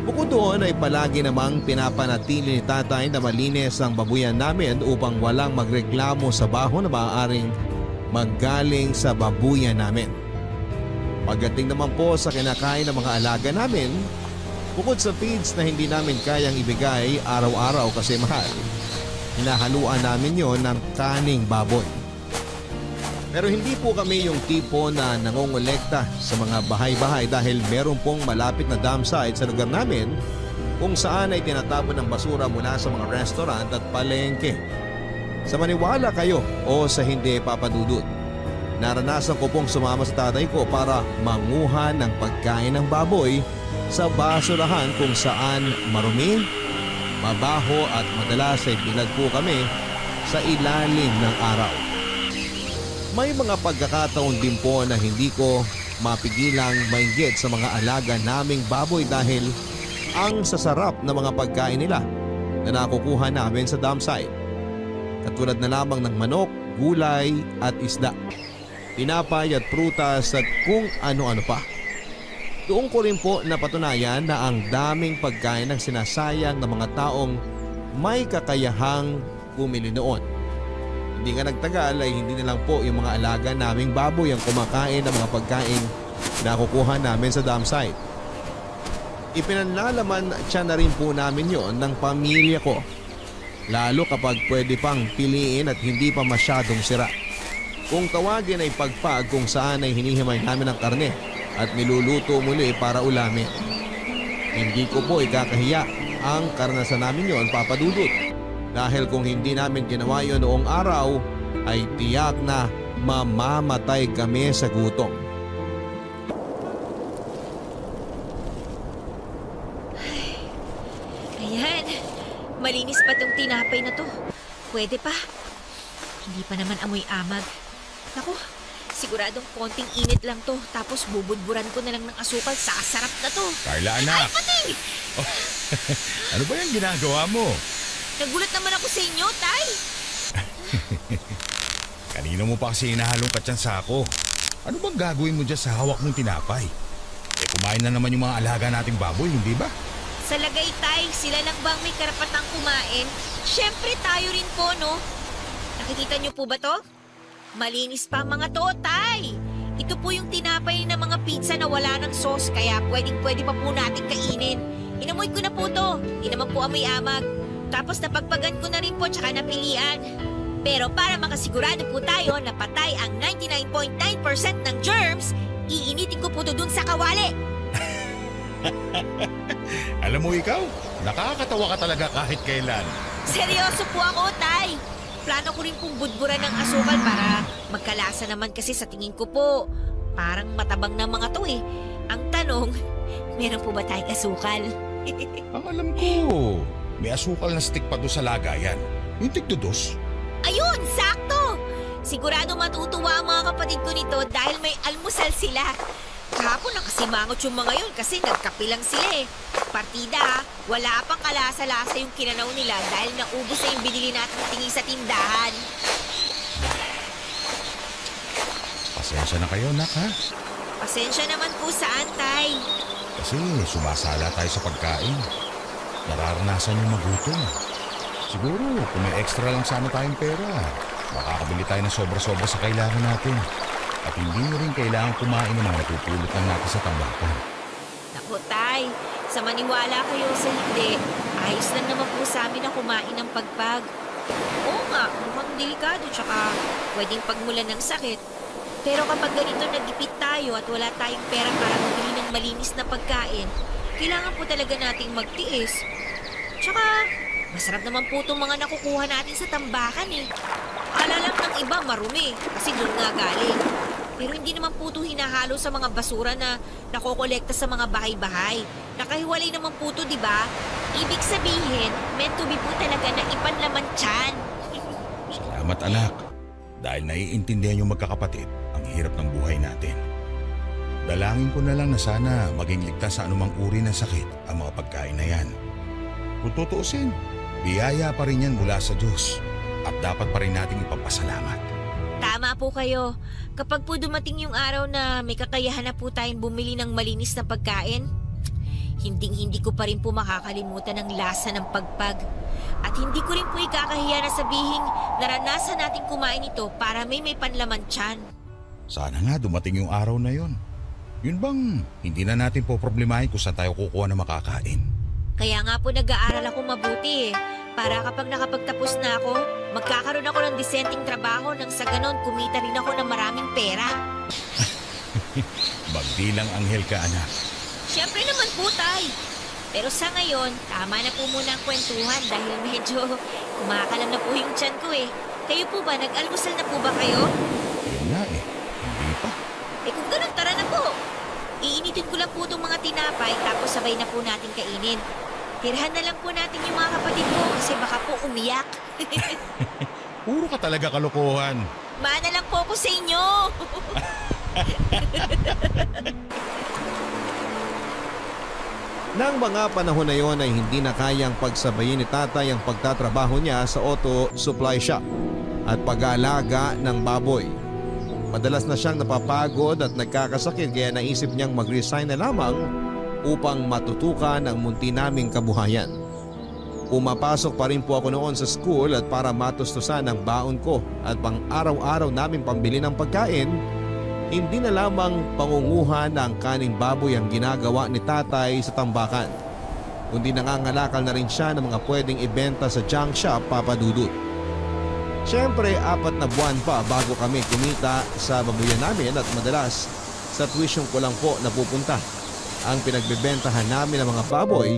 Bukod doon ay palagi namang pinapanatili ni tatay na malinis ang babuyan namin upang walang magreklamo sa baho na maaaring maggaling sa babuyan namin. Pagdating naman po sa kinakain ng mga alaga namin, bukod sa feeds na hindi namin kayang ibigay araw-araw kasi mahal, hinahaluan namin yon ng kaning baboy. Pero hindi po kami yung tipo na nangongolekta sa mga bahay-bahay dahil meron pong malapit na dam site sa lugar namin kung saan ay tinatapon ng basura mula sa mga restaurant at palengke. Sa maniwala kayo o sa hindi papadudot, naranasan ko pong sumama sa tatay ko para manguha ng pagkain ng baboy sa basurahan kung saan marumi, mabaho at madalas ay bilag po kami sa ilalim ng araw. May mga pagkakataon din po na hindi ko mapigilang mainggit sa mga alaga naming baboy dahil ang sasarap na mga pagkain nila na nakukuha namin sa dam site. Katulad na lamang ng manok, gulay at isda, tinapay at prutas at kung ano-ano pa. Doon ko rin po napatunayan na ang daming pagkain ang sinasayang ng mga taong may kakayahang bumili noon. Hindi nga nagtagal ay hindi na lang po yung mga alaga naming baboy ang kumakain ng mga pagkain na kukuha namin sa dam site. Ipinanlalaman siya na rin po namin yon ng pamilya ko. Lalo kapag pwede pang piliin at hindi pa masyadong sira. Kung tawagin ay pagpag kung saan ay hinihimay namin ang karne at niluluto muli para ulamin. Hindi ko po ikakahiya ang karanasan namin yon, papadudot. Dahil kung hindi namin ginawa yun noong araw ay tiyak na mamamatay kami sa gutom. Ayan, malinis pa tong tinapay na to. Pwede pa. Hindi pa naman amoy amag. Naku, siguradong konting init lang to. Tapos bubudburan ko na lang ng asukal. Sasarap na to. Carla, anak! Ay, pati! Oh, ano ba yung ginagawa mo? Nagulat naman ako sa inyo, Tay. Kanino mo pa kasi hinahalong katsyan sako? Ano bang gagawin mo dyan sa hawak mong tinapay? Kumain na naman yung mga alaga nating baboy, hindi ba? Sa lagay, Tay, sila lang bang may karapatang kumain? Siyempre tayo rin po, no? Nakikita niyo po ba to? Malinis pa ang mga to, Tay. Ito po yung tinapay ng mga pizza na wala ng sauce, kaya pwedeng-pwede pa po natin kainin. Inamoy ko na po to. Di naman po amoy amag. Tapos napagpagan ko na rin po tsaka napilian. Pero para makasigurado po tayo na patay ang 99.9% ng germs, iinitin ko po to dun sa kawali. Alam mo ikaw, nakakatawa ka talaga kahit kailan. Seryoso po ako, Tay. Plano ko rin pong budburan ng asukal para magkalasa naman kasi sa tingin ko po. Parang matabang na mga to eh. Ang tanong, meron po ba tayong asukal? Ang alam ko, may asukal na stick pa doon sa lagayan. Yung tigdudos. Ayun, sakto! Sigurado matutuwa ang mga kapatid ko nito dahil may almusal sila. Kahapon nakasimangot yung mga yun kasi nagkape lang sila eh. Partida ha, wala pang kalasa-lasa yung kinanaw nila dahil naubos na yung binili natin tingin sa tindahan. Pasensya na kayo, nak, ha? Pasensya naman po sa Tay. Kasi sumasala tayo sa pagkain. Nararanasan yung magutom. Siguro, kung may extra lang sana tayong pera, makakabili tayo ng sobra-sobra sa kailangan natin. At hindi mo rin kailangan kumain ng mga napupulot lang natin sa tambakan. Naku, Tay, sa maniwala kayo sa hindi, ayos lang naman po sa amin na kumain ng pagpag. Oo nga, mukhang delikado tsaka pwedeng pagmulan ng sakit. Pero kapag ganito nagipit tayo at wala tayong pera para mabili ng malinis na pagkain, kailangan po talaga nating magtiis. Tsaka, masarap naman po itong mga nakukuha natin sa tambakan eh. Akala lang ng iba marumi kasi doon nga galing. Pero hindi naman po ito hinahalo sa mga basura na nakokolekta sa mga bahay-bahay. Nakahiwalay naman po ito, di ba? Ibig sabihin, meant to be po talaga na ipanlaman tiyan. Salamat anak. Dahil naiintindihan yung magkakapatid ang hirap ng buhay natin. Dalangin ko na lang na sana maging ligtas sa anumang uri ng sakit ang mga pagkain na yan. Kung tutuusin, biyaya pa rin yan mula sa Diyos at dapat pa rin nating ipagpasalamat. Tama po kayo. Kapag po dumating yung araw na may kakayahan na po tayong bumili ng malinis na pagkain, hindi ko pa rin po makakalimutan ang lasa ng pagpag. At hindi ko rin po ikakahiya na sabihing naranasan natin kumain ito para may panlaman tiyan. Sana nga dumating yung araw na yon. Yun bang hindi na natin po problemahin kung saan tayo kukuha na makakain? Kaya nga po nag-aaral ako mabuti para kapag nakapagtapos na ako, magkakaroon ako ng disenteng trabaho nang sa ganon kumita rin ako ng maraming pera. Magdilang anghel ka anak. Siyempre naman po, Tay. Pero sa ngayon, tama na po muna ang kwentuhan dahil medyo kumakalam na po yung tiyan ko eh. Kayo po ba, nag-almusal na po ba kayo? Yun nga eh, hindi pa. Eh kung ganun, tara na po. Iinitin ko lang po itong mga tinapay tapos sabay na po natin kainin. Tirahan na lang po natin yung mga kapatid ko kasi baka po umiyak. Puro ka talaga kalokohan. Mana lang po ako sa inyo. Nang mga panahon na yon ay hindi na kayang pagsabayin ni tatay ang pagtatrabaho niya sa auto supply shop at pag-aalaga ng baboy. Madalas na siyang napapagod at nagkakasakit kaya naisip niyang mag-resign na lamang upang matutukan ang munti naming kabuhayan. Pumapasok pa rin po ako noon sa school at para matustusan ang baon ko at pang araw-araw namin pambili ng pagkain, hindi na lamang pangunguhan ng kaning baboy ang ginagawa ni tatay sa tambakan, kundi nangangalakal na rin siya ng mga pwedeng ibenta sa junk shop, Papa Dudut. Siyempre, 4 na buwan pa bago kami kumita sa babuyan namin at madalas sa tuition ko lang po napupunta ang pinagbebentahan namin ng mga baboy,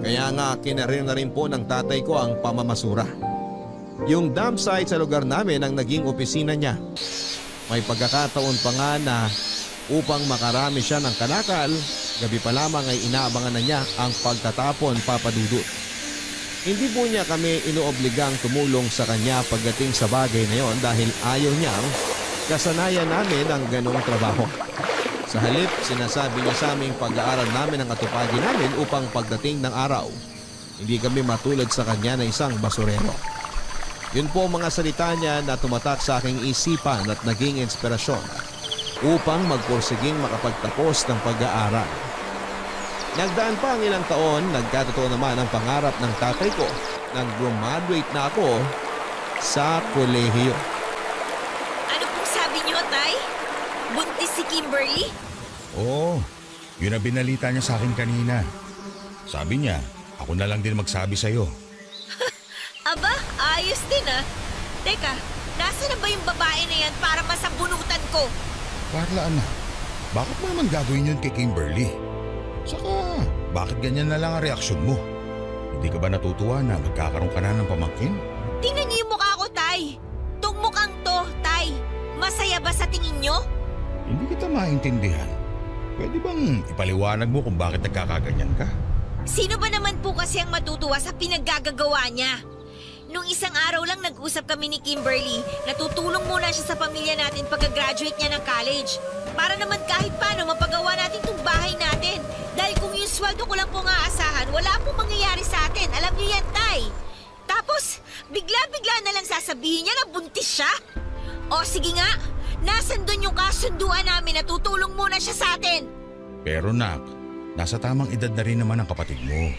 kaya nga kinarir na rin po ng tatay ko ang pamamasura. Yung dump site sa lugar namin ang naging opisina niya. May pagkakataon pa nga na upang makarami siya ng kalakal, gabi pa lamang ay inaabangan na niya ang pagtatapon, Papa Dudut. Hindi po niya kami inoobligang tumulong sa kanya pagdating sa bagay na yon dahil ayaw niyang kasanayan namin ang ganong trabaho. Sa halip, sinasabi niya sa aming pag-aaral namin ang atupagi namin upang pagdating ng araw, hindi kami matulad sa kanya na isang basurero. Yun po ang mga salita niya na tumatak sa aking isipan at naging inspirasyon upang magpursiging makapagtapos ng pag-aaral. Nagdaan pa ang ilang taon, nagkatotoo naman ang pangarap ng tatay ko nang graduate na ako sa kolehiyo. Ano pong sabi niyo, Tay? Buntis si Kimberly? Oo, yun ang binalita niya sa akin kanina. Sabi niya, ako na lang din magsabi sa'yo. Aba, ayos din ah. Teka, nasa na ba yung babae na yan para masabunutan ko? Carla anak, bakit mo naman gagawin yun kay Kimberly? Saka, bakit ganyan na lang ang reaksyon mo? Hindi ka ba natutuwa na magkakaroon ka na ng pamangkin? Tingnan niyo yung mukha ko, Tay. Tong mukhang to, Tay. Masaya ba sa tingin niyo? Hindi kita maintindihan. Pwede bang ipaliwanag mo kung bakit nagkakaganyan ka? Sino ba naman po kasi ang matutuwa sa pinaggagawa niya? Nung isang araw lang nag-usap kami ni Kimberly, natutulong muna siya sa pamilya natin pagka-graduate niya ng college. Para naman kahit paano mapagawa natin itong bahay natin. Dahil kung yung sweldo ko lang po nga asahan, wala pong mangyayari sa atin. Alam niyo yan, Tay. Tapos, bigla-bigla na lang sasabihin niya na buntis siya. O sige nga, nasan doon yung kasunduan namin na tutulong muna siya sa atin? Pero nak, nasa tamang edad na rin naman ang kapatid mo.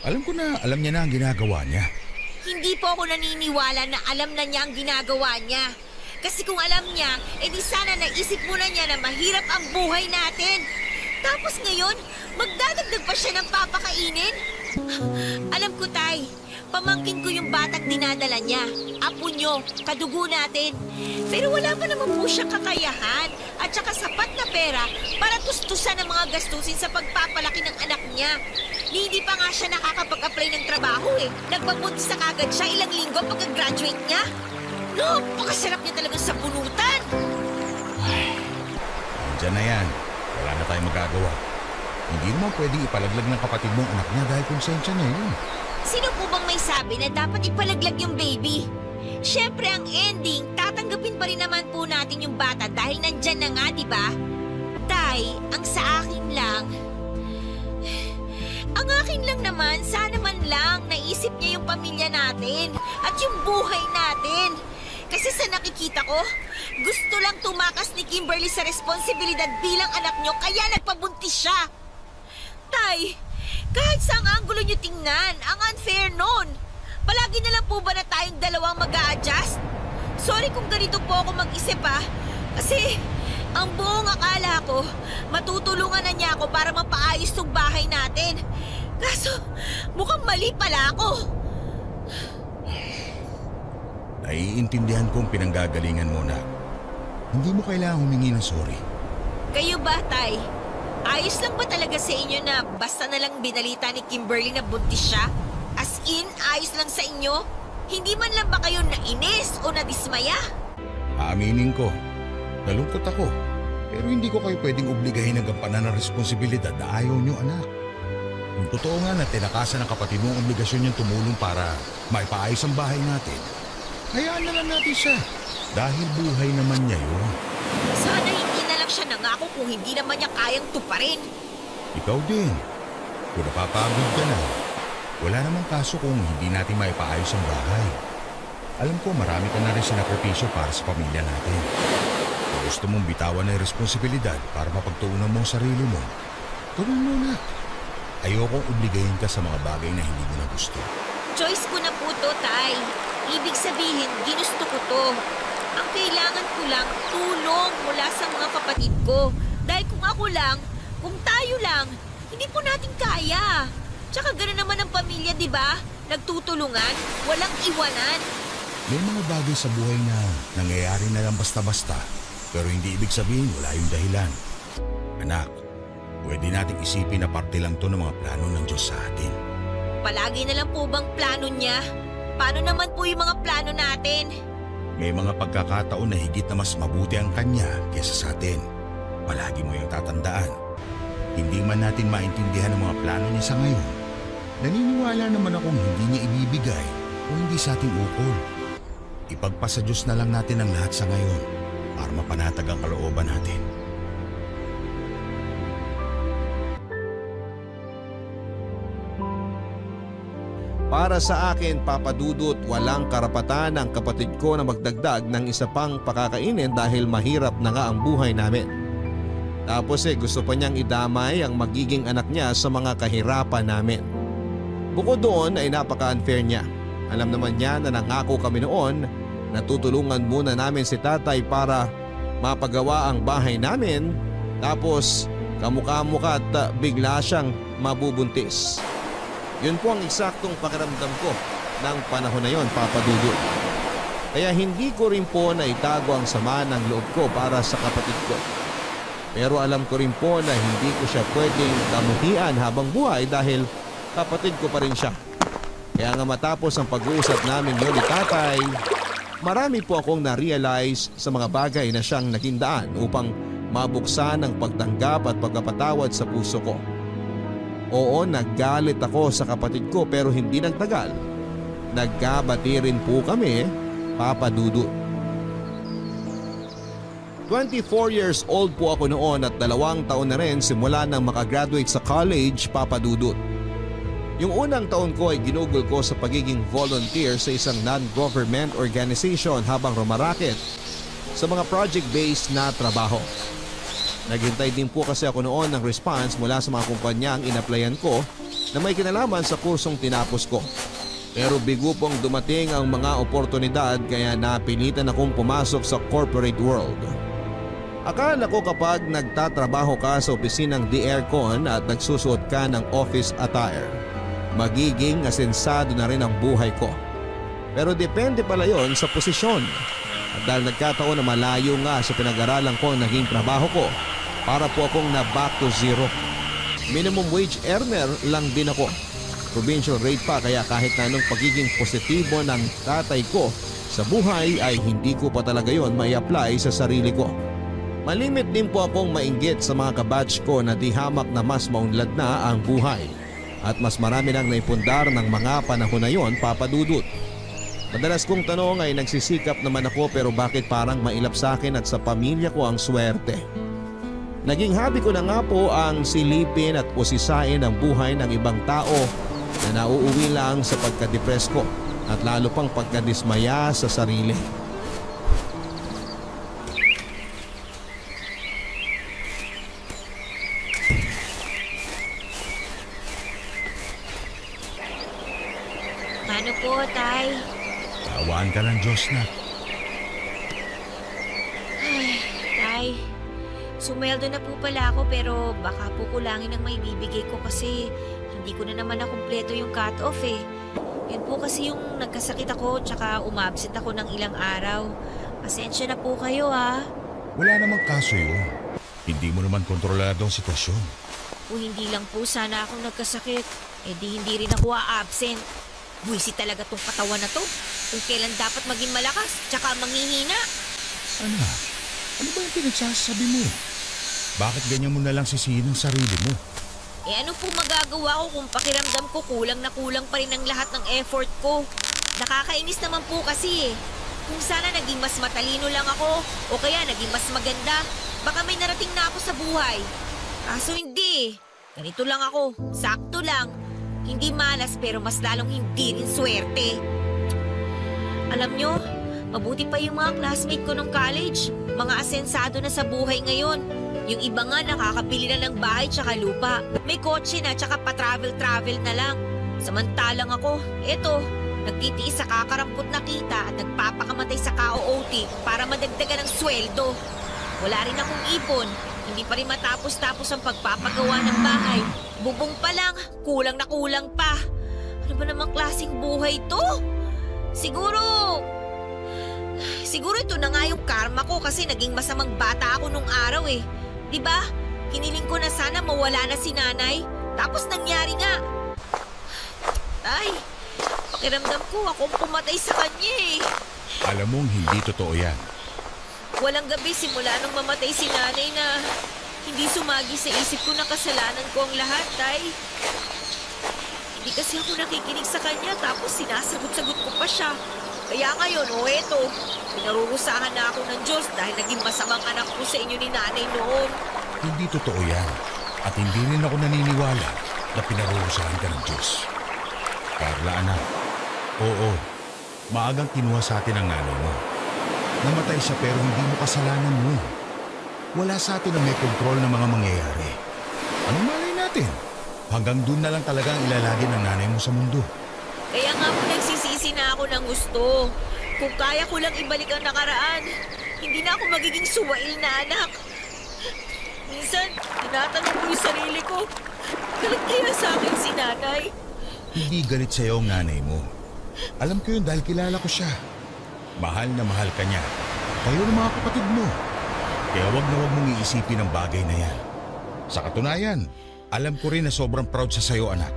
Alam ko na alam niya na ang ginagawa niya. Hindi po ako naniniwala na alam na niya ang ginagawa niya. Kasi kung alam niya, edi sana naisip muna niya na mahirap ang buhay natin. Tapos ngayon, magdadagdag pa siya ng papakainin? Alam ko, Tay. Pamangkin ko yung batang dinadala niya. Apo niyo, kadugo natin. Pero wala pa naman po siyang kakayahan at saka sapat na pera para tustusan ang mga gastusin sa pagpapalaki ng anak niya. Hindi pa nga siya nakakapag-apply ng trabaho eh. Nagpabuntis na kagad siya ilang linggo pagka-graduate niya. No, pakasarap niya talagang sa bunutan. Nandyan na yan. Wala na tayong magagawa. Hindi naman pwedeng ipalaglag ng kapatid mong anak niya dahil konsensya niya yun. Sino po bang may sabi na dapat ipalaglag yung baby? Siyempre ang ending, tatanggapin pa rin naman po natin yung bata dahil nandyan na nga, di ba? Tay, ang sa akin lang... Ang akin lang naman, sana man lang naisip niya yung pamilya natin at yung buhay natin. Kasi sa nakikita ko, gusto lang tumakas ni Kimberly sa responsibilidad bilang anak niyo kaya nagpabuntis siya. Tay, kahit sa ang anggulo niyo tingnan, ang unfair nun. Palagi na lang po ba na tayong dalawang mag-a-adjust? Sorry kung ganito po ako mag-isip kasi ang buong akala ko, matutulungan na niya ako para mapaayos tong bahay natin. Kaso, mukhang mali pala ako. Naiintindihan kong pinanggagalingan mo na. Hindi mo kailangang humingi ng sorry. Kayo ba, Tay? Ayos lang ba talaga sa inyo na basta na lang binalita ni Kimberly na buntis siya? As in, ayos lang sa inyo? Hindi man lang ba kayo nainis o nadismaya? Aaminin ko, nalungkot ako. Pero hindi ko kayo pwedeng obligahin ng gampanan ng responsibilidad na ayaw niyo, anak. Kung totoo nga na tinakasan ng kapatid mong obligasyon niyang tumulong para maipaayos ang bahay natin, hayaan na lang natin siya. Dahil buhay naman niya yun. Sana hindi na lang siya nangako kung hindi naman niya kayang tuparin. Ikaw din. Kung napapagod ka na, wala namang kaso kung hindi natin maipaayos ang bahay. Alam ko marami ka na rin sinakripisyo para sa pamilya natin. Kung gusto mong bitawan ng responsibilidad para mapagtuunan mo ang sarili mo, gawin mo na. Ayokong obligahin ka sa mga bagay na hindi mo na gusto. Choice ko na po to, Tay. Ibig sabihin, ginusto ko to. Ang kailangan ko lang, tulong mula sa mga kapatid ko. Dahil kung ako lang, kung tayo lang, hindi po natin kaya. Tsaka gano'n naman ang pamilya, di ba? Nagtutulungan, walang iwanan. May mga bagay sa buhay na nangyayari na lang basta-basta, pero hindi ibig sabihin wala yung dahilan. Anak, pwede nating isipin na parte lang to ng mga plano ng Diyos sa atin. Palagi na lang po bang plano niya? Paano naman po yung mga plano natin? May mga pagkakataon na higit na mas mabuti ang Kanya kaysa sa atin. Palagi mo yung tatandaan. Hindi man natin maintindihan ang mga plano niya sa ngayon. Naniniwala naman akong hindi niya ibibigay kung hindi sa ating ukol. Ipagpasa Diyos na lang natin ang lahat sa ngayon para mapanatag ang kalooban natin. Para sa akin, Papa Dudut, walang karapatan ang kapatid ko na magdagdag ng isa pang pakakainin dahil mahirap na nga ang buhay namin. Tapos gusto pa niyang idamay ang magiging anak niya sa mga kahirapan namin. Bukod doon ay napaka-unfair niya. Alam naman niya na nangako kami noon na tutulungan muna namin si tatay para mapagawa ang bahay namin. Tapos kamukha-mukha at bigla siyang mabubuntis. Yun po ang eksaktong pakiramdam ko ng panahon na yon, Papa Dudut. Kaya hindi ko rin po naitago ang sama ng loob ko para sa kapatid ko. Pero alam ko rin po na hindi ko siya pwedeng kamuhian habang buhay dahil kapatid ko pa rin siya. Kaya nga matapos ang pag-uusap namin yun ni tatay, marami po akong na-realize sa mga bagay na siyang naging daan upang mabuksan ang pagtanggap at pagpapatawad sa puso ko. Oo, naggalit ako sa kapatid ko pero hindi nagtagal. Nagkabati rin po kami, Papa Dudut. 24 years old po ako noon at 2 taon na rin simula nang makagraduate sa college, Papa Dudut. Yung unang taon ko ay ginugol ko sa pagiging volunteer sa isang non-government organization habang rumaraket sa mga project-based na trabaho. Naghintay din po kasi ako noon ng response mula sa mga kumpanya ang inaplayan ko na may kinalaman sa kursong tinapos ko. Pero bigo pong dumating ang mga oportunidad kaya napilitan akong pumasok sa corporate world. Akala ko kapag nagtatrabaho ka sa opisinang di-aircon at nagsusuot ka ng office attire, magiging asensado na rin ang buhay ko. Pero depende pala yon sa posisyon. At dahil nagkataon na malayo nga sa pinag-aralan ko ang naging trabaho ko, para po akong na back to zero. Minimum wage earner lang din ako. Provincial rate pa kaya kahit na anong pagiging positibo ng tatay ko sa buhay ay hindi ko pa talaga yon may apply sa sarili ko. Malimit din po akong mainggit sa mga kabatch ko na di hamak na mas maunlad na ang buhay at mas marami nang naipundar ng mga panahon na yon, Papa Dudut. Madalas kong tanong ay nagsisikap naman ako pero bakit parang mailap sa akin at sa pamilya ko ang swerte. Naging hobby ko na nga po ang silipin at usisain ang buhay ng ibang tao na nauuwi lang sa pagka-depress ko at lalo pang pagkadismaya sa sarili. Ano po, Tay? Kaawaan ka ng Diyos na. Tay, sumeldo na po pala ako pero baka po kulangin ang may bibigay ko kasi hindi ko na naman nakumpleto yung cut-off eh. Yun po kasi yung nagkasakit ako tsaka umabsent ako ng ilang araw. Pasensya na po kayo ha. Wala namang kaso yun. Hindi mo naman kontrolado ang sitwasyon. Kung hindi lang po sana akong nagkasakit, di hindi rin ako a-absent. Buwisit talaga tong katawan na to. Kung kailan dapat maging malakas tsaka manghihina. Anak, ano ba yung pinagsasabi mo? Bakit ganyan mo na lang sisihin ang sarili mo? Ano po magagawa ko kung pakiramdam ko kulang na kulang pa rin ang lahat ng effort ko? Nakakainis naman po kasi eh. Kung sana naging mas matalino lang ako o kaya naging mas maganda, baka may narating na ako sa buhay. Kaso hindi. Ganito lang ako, sakto lang. Hindi malas pero mas lalong hindi rin swerte. Alam nyo, mabuti pa yung mga classmate ko nung college. Mga asensado na sa buhay ngayon. Yung iba nga nakakabili na ng bahay tsaka lupa. May kotse na tsaka pa-travel-travel na lang. Samantalang ako, eto, nagtitiis sa kakarampot na kita at nagpapakamatay sa ka-OOT para madagdagan ng sweldo. Wala rin akong ipon. Hindi pa rin matapos-tapos ang pagpapagawa ng bahay. Bubong pa lang, kulang na kulang pa. Ano ba namang klaseng buhay to? Siguro ito na nga yung karma ko kasi naging masamang bata ako nung araw eh. Diba? Hiniling ko na sana mawala na si nanay. Tapos nangyari nga. Ay, pakiramdam ko akong pumatay sa kanya eh. Alam mong hindi totoo yan. Walang gabi simula nung mamatay si nanay na hindi sumagi sa isip ko na kasalanan ko ang lahat, Tay. Hindi kasi ako nakikinig sa kanya tapos sinasagot-sagot ko pa siya. Kaya ngayon, eto, pinarurusahan na ako ng Diyos dahil naging masamang anak ko sa inyo ni nanay noon. Hindi totoo yan. At hindi rin ako naniniwala na pinarurusahan ka ng Diyos. Carla, anak. Oo, maagang kinuha sa atin ang nanay mo. Namatay siya pero hindi mo kasalanan mo. Wala sa atin ang may kontrol ng mga mangyayari. Anong malay natin? Hanggang doon na lang talaga ang ilalagay ng nanay mo sa mundo. Kaya nga po nagsisisi na ako ng gusto. Kung kaya ko lang ibalik ang nakaraan, hindi na ako magiging suwail na anak. Minsan, tinatanong ko yung sarili ko, galit kaya sa akin si nanay? Hindi galit sa'yo ang nanay mo. Alam ko yun dahil kilala ko siya. Mahal na mahal ka niya. Kayo ng mga kapatid mo. Kaya wag na wag mong iisipin ang bagay na yan. Sa katunayan, alam ko rin na sobrang proud siya sa'yo, anak.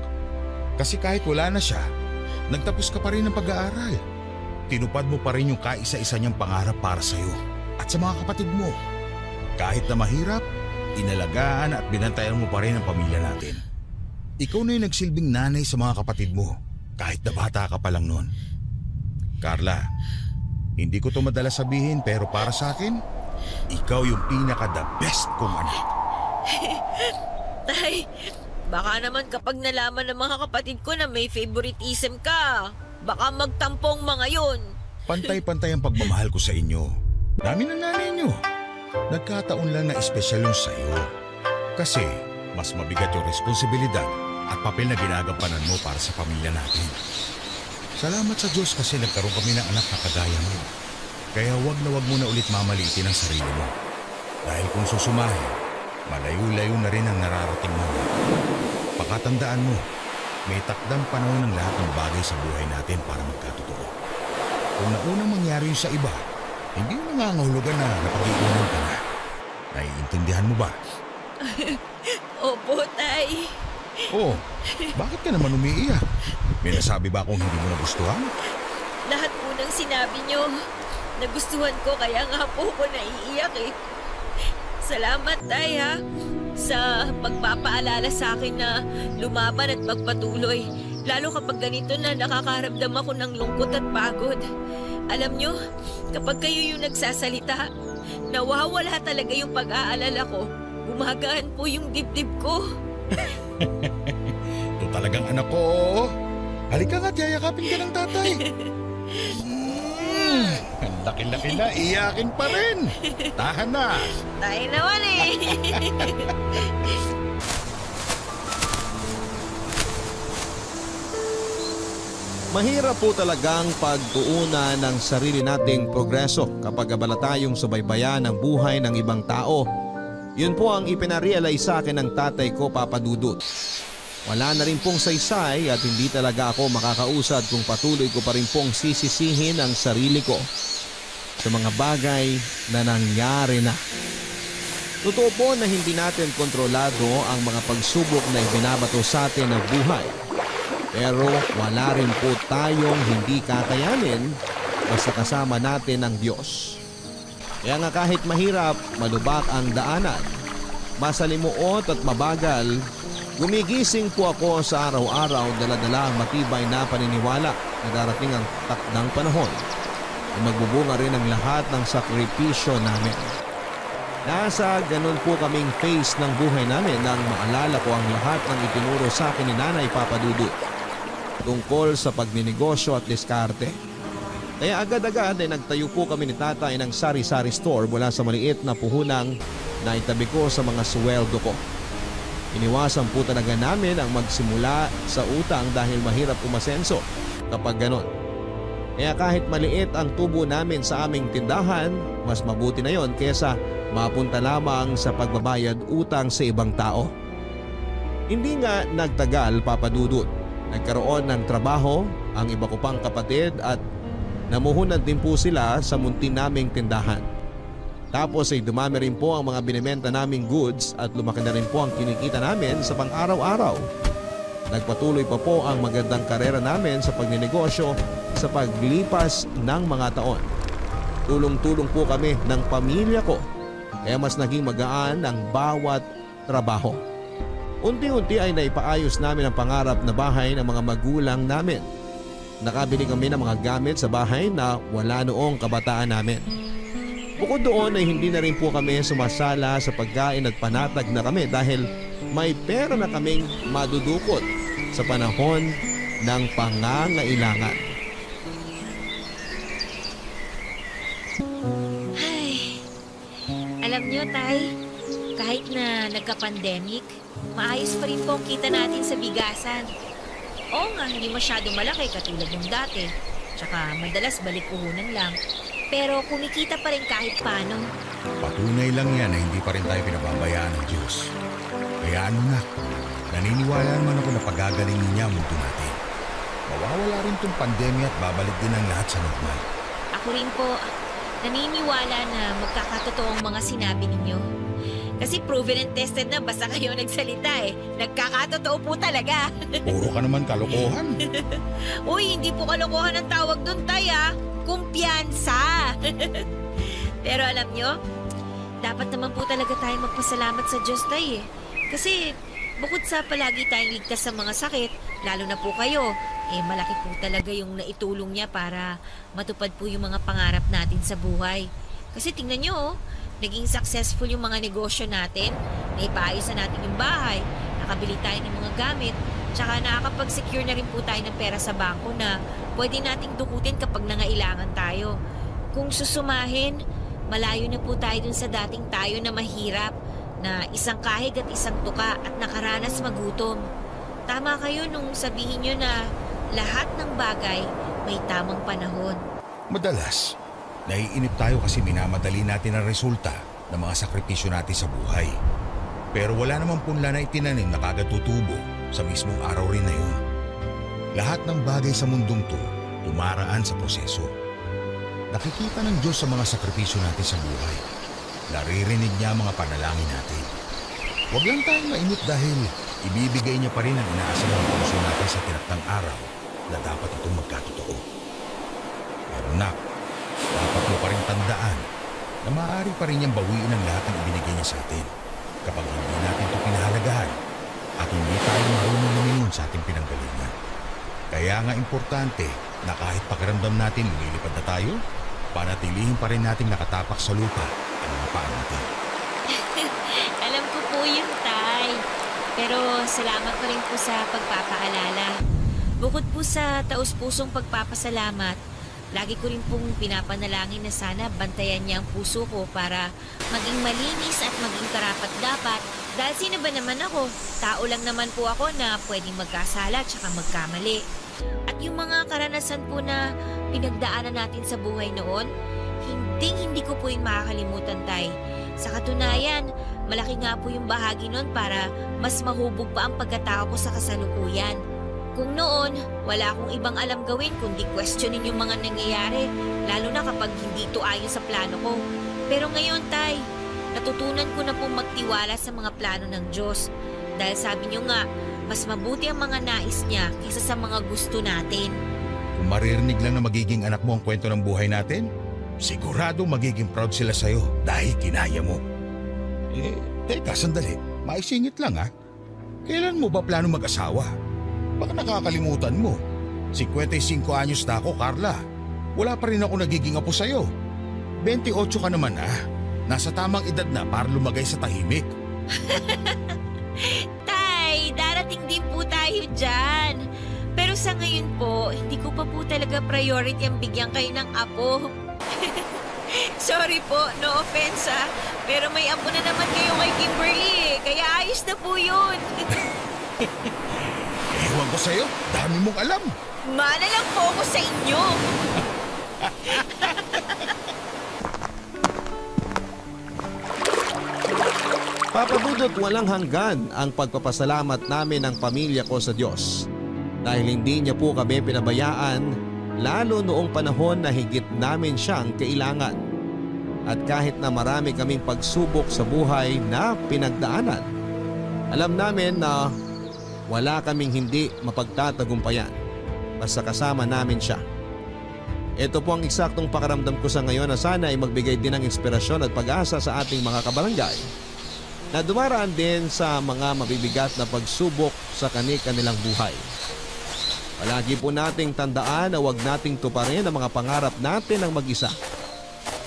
Kasi kahit wala na siya, nagtapos ka pa rin ng pag-aaral. Tinupad mo pa rin yung kaisa-isa niyang pangarap para sa'yo at sa mga kapatid mo. Kahit na mahirap, inalagaan at binantayan mo pa rin ang pamilya natin. Ikaw na yung nagsilbing nanay sa mga kapatid mo, kahit na bata ka pa lang noon. Carla, hindi ko to madala sabihin pero para sa akin, ikaw yung pinaka-the best kong anak. Tay, baka naman kapag nalaman ng mga kapatid ko na may favoritism ka, baka magtampong mga yon. Pantay-pantay ang pagmamahal ko sa inyo. Dami ng nanay nyo. Nagkataon lang na espesyal yung sa'yo. Kasi mas mabigat yung responsibilidad at papel na ginagampanan mo para sa pamilya natin. Salamat sa Diyos kasi nagkaroon kami ng anak na kagaya mo. Kaya wag na wag mo na ulit mamaliitin ang sarili mo. Dahil kung susumahin, malayo-layo na rin ang nararating mo. Pakatandaan mo, may takdang panahon ng lahat ng bagay sa buhay natin para magkatotoo. Kung naunang mangyari yun sa iba, hindi mo nangangahulugan na napag-iunan ka na. Naiintindihan mo ba? Opo, Tay. Oo, bakit ka naman umiiyak? May nasabi ba akong hindi mo nagustuhan? Lahat po ng sinabi nyo, nagustuhan ko kaya nga po ko naiiyak eh. Salamat, Tay, ha? Sa pagpapaalala sa akin na lumaban at magpatuloy. Lalo kapag ganito na nakakaramdam ako ng lungkot at pagod. Alam nyo, kapag kayo yung nagsasalita, nawawala talaga yung pag-aalala ko. Gumagaan po yung dibdib ko. Ito talagang anak ko. Halika nga't yayakapin ka ng tatay. Ang laki-laki na, iyakin pa rin. Tahan na. Tayo naman eh. Mahirap po talagang pagtuunan ng sarili nating progreso kapag abala tayong subaybayan ng buhay ng ibang tao. Yun po ang ipinarealize sa akin ng tatay ko, Papa Dudut. Wala na rin pong saysay at hindi talaga ako makakausad kung patuloy ko pa rin pong sisisihin ang sarili ko sa mga bagay na nangyari na. Totoo po na hindi natin kontrolado ang mga pagsubok na ibinabato sa atin ng buhay. Pero wala rin po tayong hindi kakayanin basta kasama natin ang Diyos. Kaya nga kahit mahirap, malubak ang daanan, masalimuot at mabagal, gumigising po ako sa araw-araw dala-dala ang matibay na paniniwala na darating ang takdang panahon na magbubunga rin ang lahat ng sakripisyo namin. Nasa ganun po kaming phase ng buhay namin nang maalala ko ang lahat ng itinuro sa akin ni Nanay Papa Dudut tungkol sa pagninegosyo at diskarte. Kaya agad-agad ay nagtayo po kami ni tatay ng sari-sari store mula sa maliit na puhunang na itabi ko sa mga sweldo ko. Iniwasan po talaga namin ang magsimula sa utang dahil mahirap umasenso kapag ganon. Kaya kahit maliit ang tubo namin sa aming tindahan, mas mabuti na yon kesa mapunta lamang sa pagbabayad utang sa ibang tao. Hindi nga nagtagal, Papa Dudut. Nagkaroon ng trabaho ang iba ko pang kapatid at namuhunan din po sila sa muntin naming tindahan. Tapos ay dumami rin po ang mga binibenta naming goods at lumaki na rin po ang kinikita namin sa pang-araw-araw. Nagpatuloy pa po ang magandang karera namin sa pagninegosyo sa paglipas ng mga taon. Tulong-tulong po kami ng pamilya ko kaya mas naging magaan ang bawat trabaho. Unti-unti ay naipaayos namin ang pangarap na bahay ng mga magulang namin. Nakabili kami ng mga gamit sa bahay na wala noong kabataan namin. Bukod doon ay hindi na rin po kami sumasala sa pagkain at panatag na kami dahil may pera na kaming madudukot sa panahon ng pangangailangan. Ay, alam nyo, Tay, kahit na nagka-pandemic, maayos pa rin po ang kita natin sa bigasan. Oo nga, hindi masyado malaki katulad ng dati. Tsaka madalas balik puhunan lang. Pero kumikita pa rin kahit paano. Patunay lang yan na hindi pa rin tayo pinababayaan ng Diyos. Kaya ano na, naniniwala naman ako na pagagalingin niya ang mundo natin. Mawawala rin tong pandemya at babalik din ang lahat sa normal. Ako rin po, naniniwala na magkakatotoo ang mga sinabi ninyo. Kasi proven and tested na basta kayo nagsalita eh. Nagkakatotoo po talaga. Puro ka naman kalokohan. Uy, hindi po kalokohan ang tawag doon, Tay, ah. Kumpiyansa. Pero alam nyo, dapat naman po talaga tayo magpasalamat sa Diyos, Tay, eh. Kasi bukod sa palagi tayong ligtas sa mga sakit, lalo na po kayo, eh malaki po talaga yung naitulong niya para matupad po yung mga pangarap natin sa buhay. Kasi tingnan nyo, oh, naging successful yung mga negosyo natin, naipaayos na natin yung bahay, nakabili tayo ng mga gamit, tsaka nakakapag-secure na rin po tayo ng pera sa bangko na pwede nating dukutin kapag nangailangan tayo. Kung susumahin, malayo na po tayo dun sa dating tayo na mahirap, na isang kahig at isang tuka at nakaranas magutom. Tama kayo nung sabihin nyo na lahat ng bagay may tamang panahon. Madalas, naiinip tayo kasi minamadali natin ang resulta ng mga sakripisyo natin sa buhay. Pero wala namang punla na itinanim na kagad tutubo sa mismong araw rin na yun. Lahat ng bagay sa mundong to dumaraan sa proseso. Nakikita ng Diyos sa mga sakripisyo natin sa buhay. Naririnig niya ang mga panalangin natin. Huwag lang tayong mainip dahil ibibigay niya pa rin ang inaasam ng puso natin sa tinaktang araw na dapat itong magkatotoo. Pero nak, dapat mo pa rin tandaan na maaari pa rin niyang bawiin ang lahat ng ibinigay niya sa atin kapag hindi natin ito pinahalagahan at hindi tayo marunong lumingon sa ating pinanggalingan. Kaya nga importante na kahit pakiramdam natin lilipad na tayo, panatilihin pa rin nating nakatapak sa lupa ang mga paa natin. Alam ko po yun, Tay. Pero salamat pa rin po sa pagpapaalala. Bukod po sa taus-pusong pagpapasalamat, lagi ko rin pong pinapanalangin na sana bantayan niya ang puso ko para maging malinis at maging karapat-dapat. Dahil sino ba naman ako? Tao lang naman po ako na pwedeng magkasala at saka magkamali. At yung mga karanasan po na pinagdaanan natin sa buhay noon, hindi ko po yung makakalimutan, Tay. Sa katunayan, malaki nga po yung bahagi noon para mas mahubog pa ang pagkatao ko sa kasalukuyan. Kung noon, wala akong ibang alam gawin kundi questionin yung mga nangyayari, lalo na kapag hindi ito ayon sa plano ko. Pero ngayon, Tay, natutunan ko na pong magtiwala sa mga plano ng Diyos. Dahil sabi niyo nga, mas mabuti ang mga nais niya kaysa sa mga gusto natin. Kung maririnig lang na magiging anak mo ang kwento ng buhay natin, sigurado magiging proud sila sa'yo dahil kinaya mo. Teka, sandali. Maisingit lang ha. Kailan mo ba plano mag-asawa? Baka nakakalimutan mo. 55 anyos na ako, Carla. Wala pa rin ako nagiging apo sa'yo. 28 ka naman ha. Nasa tamang edad na para lumagay sa tahimik. Tay, darating din po tayo dyan. Pero sa ngayon po, hindi ko pa po talaga priority ang bigyan kayo ng apo. Sorry po, no offense ah. Pero may apo na naman kayo kay Kimberly eh. Kaya ayos na po yun. Ewan ko sa'yo, dami mong alam. Mana lang po ako sa inyo. Papadudot walang hanggan ang pagpapasalamat namin ng pamilya ko sa Diyos. Dahil hindi niya po kami pinabayaan, lalo noong panahon na higit namin siyang kailangan. At kahit na marami kaming pagsubok sa buhay na pinagdaanan, alam namin na wala kaming hindi mapagtatagumpayan basta kasama namin siya. Ito po ang eksaktong pakaramdam ko sa ngayon na sana ay magbigay din ng inspirasyon at pag-asa sa ating mga kabarangay na dumaraan din sa mga mabibigat na pagsubok sa kani-kanilang buhay. Palagi po nating tandaan na huwag nating tuparin ang mga pangarap natin ng mag-isa.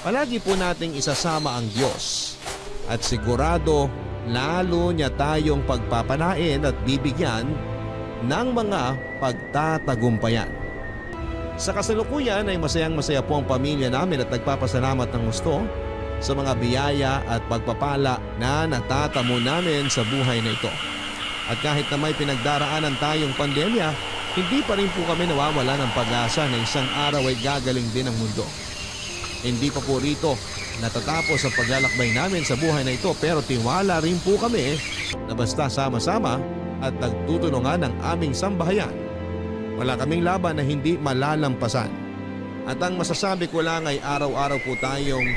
Palagi po nating isasama ang Diyos at sigurado lalo niya tayong pagpapalain at bibigyan ng mga pagtatagumpayan. Sa kasalukuyan ay masayang-masaya po ang pamilya namin at nagpapasalamat ng gusto sa mga biyaya at pagpapala na natatamo namin sa buhay na ito. At kahit na may pinagdaraanan tayong pandemya, hindi pa rin po kami nawawala ng pag-asa na isang araw ay gagaling din ang mundo. Hindi pa po rito natatapos ang paglalakbay namin sa buhay na ito, pero tiwala rin po kami na basta sama-sama at nagtutulungan ng aming sambahayan, wala kaming laban na hindi malalampasan. At ang masasabi ko lang ay araw-araw po tayong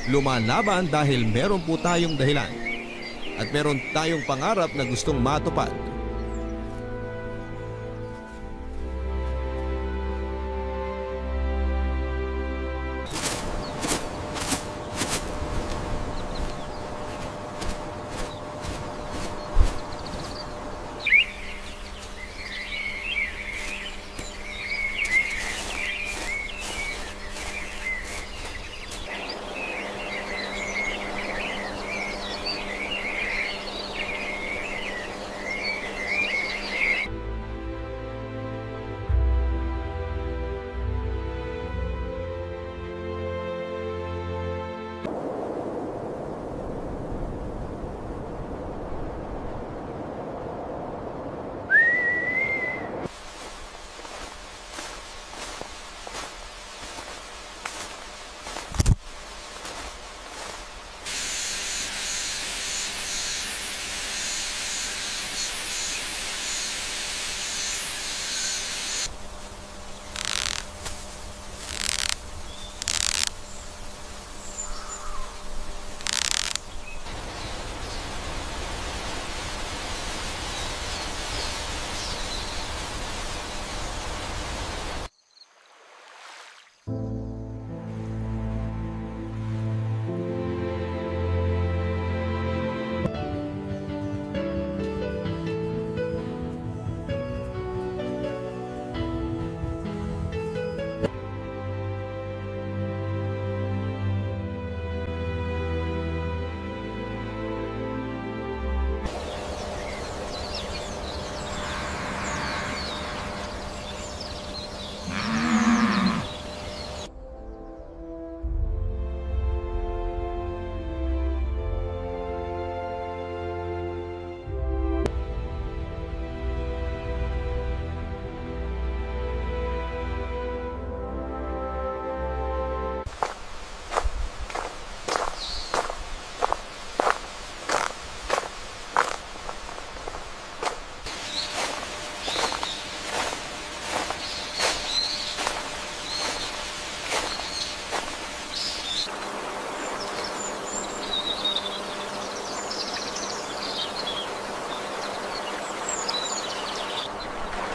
lumalaban dahil meron po tayong dahilan at meron tayong pangarap na gustong matupad.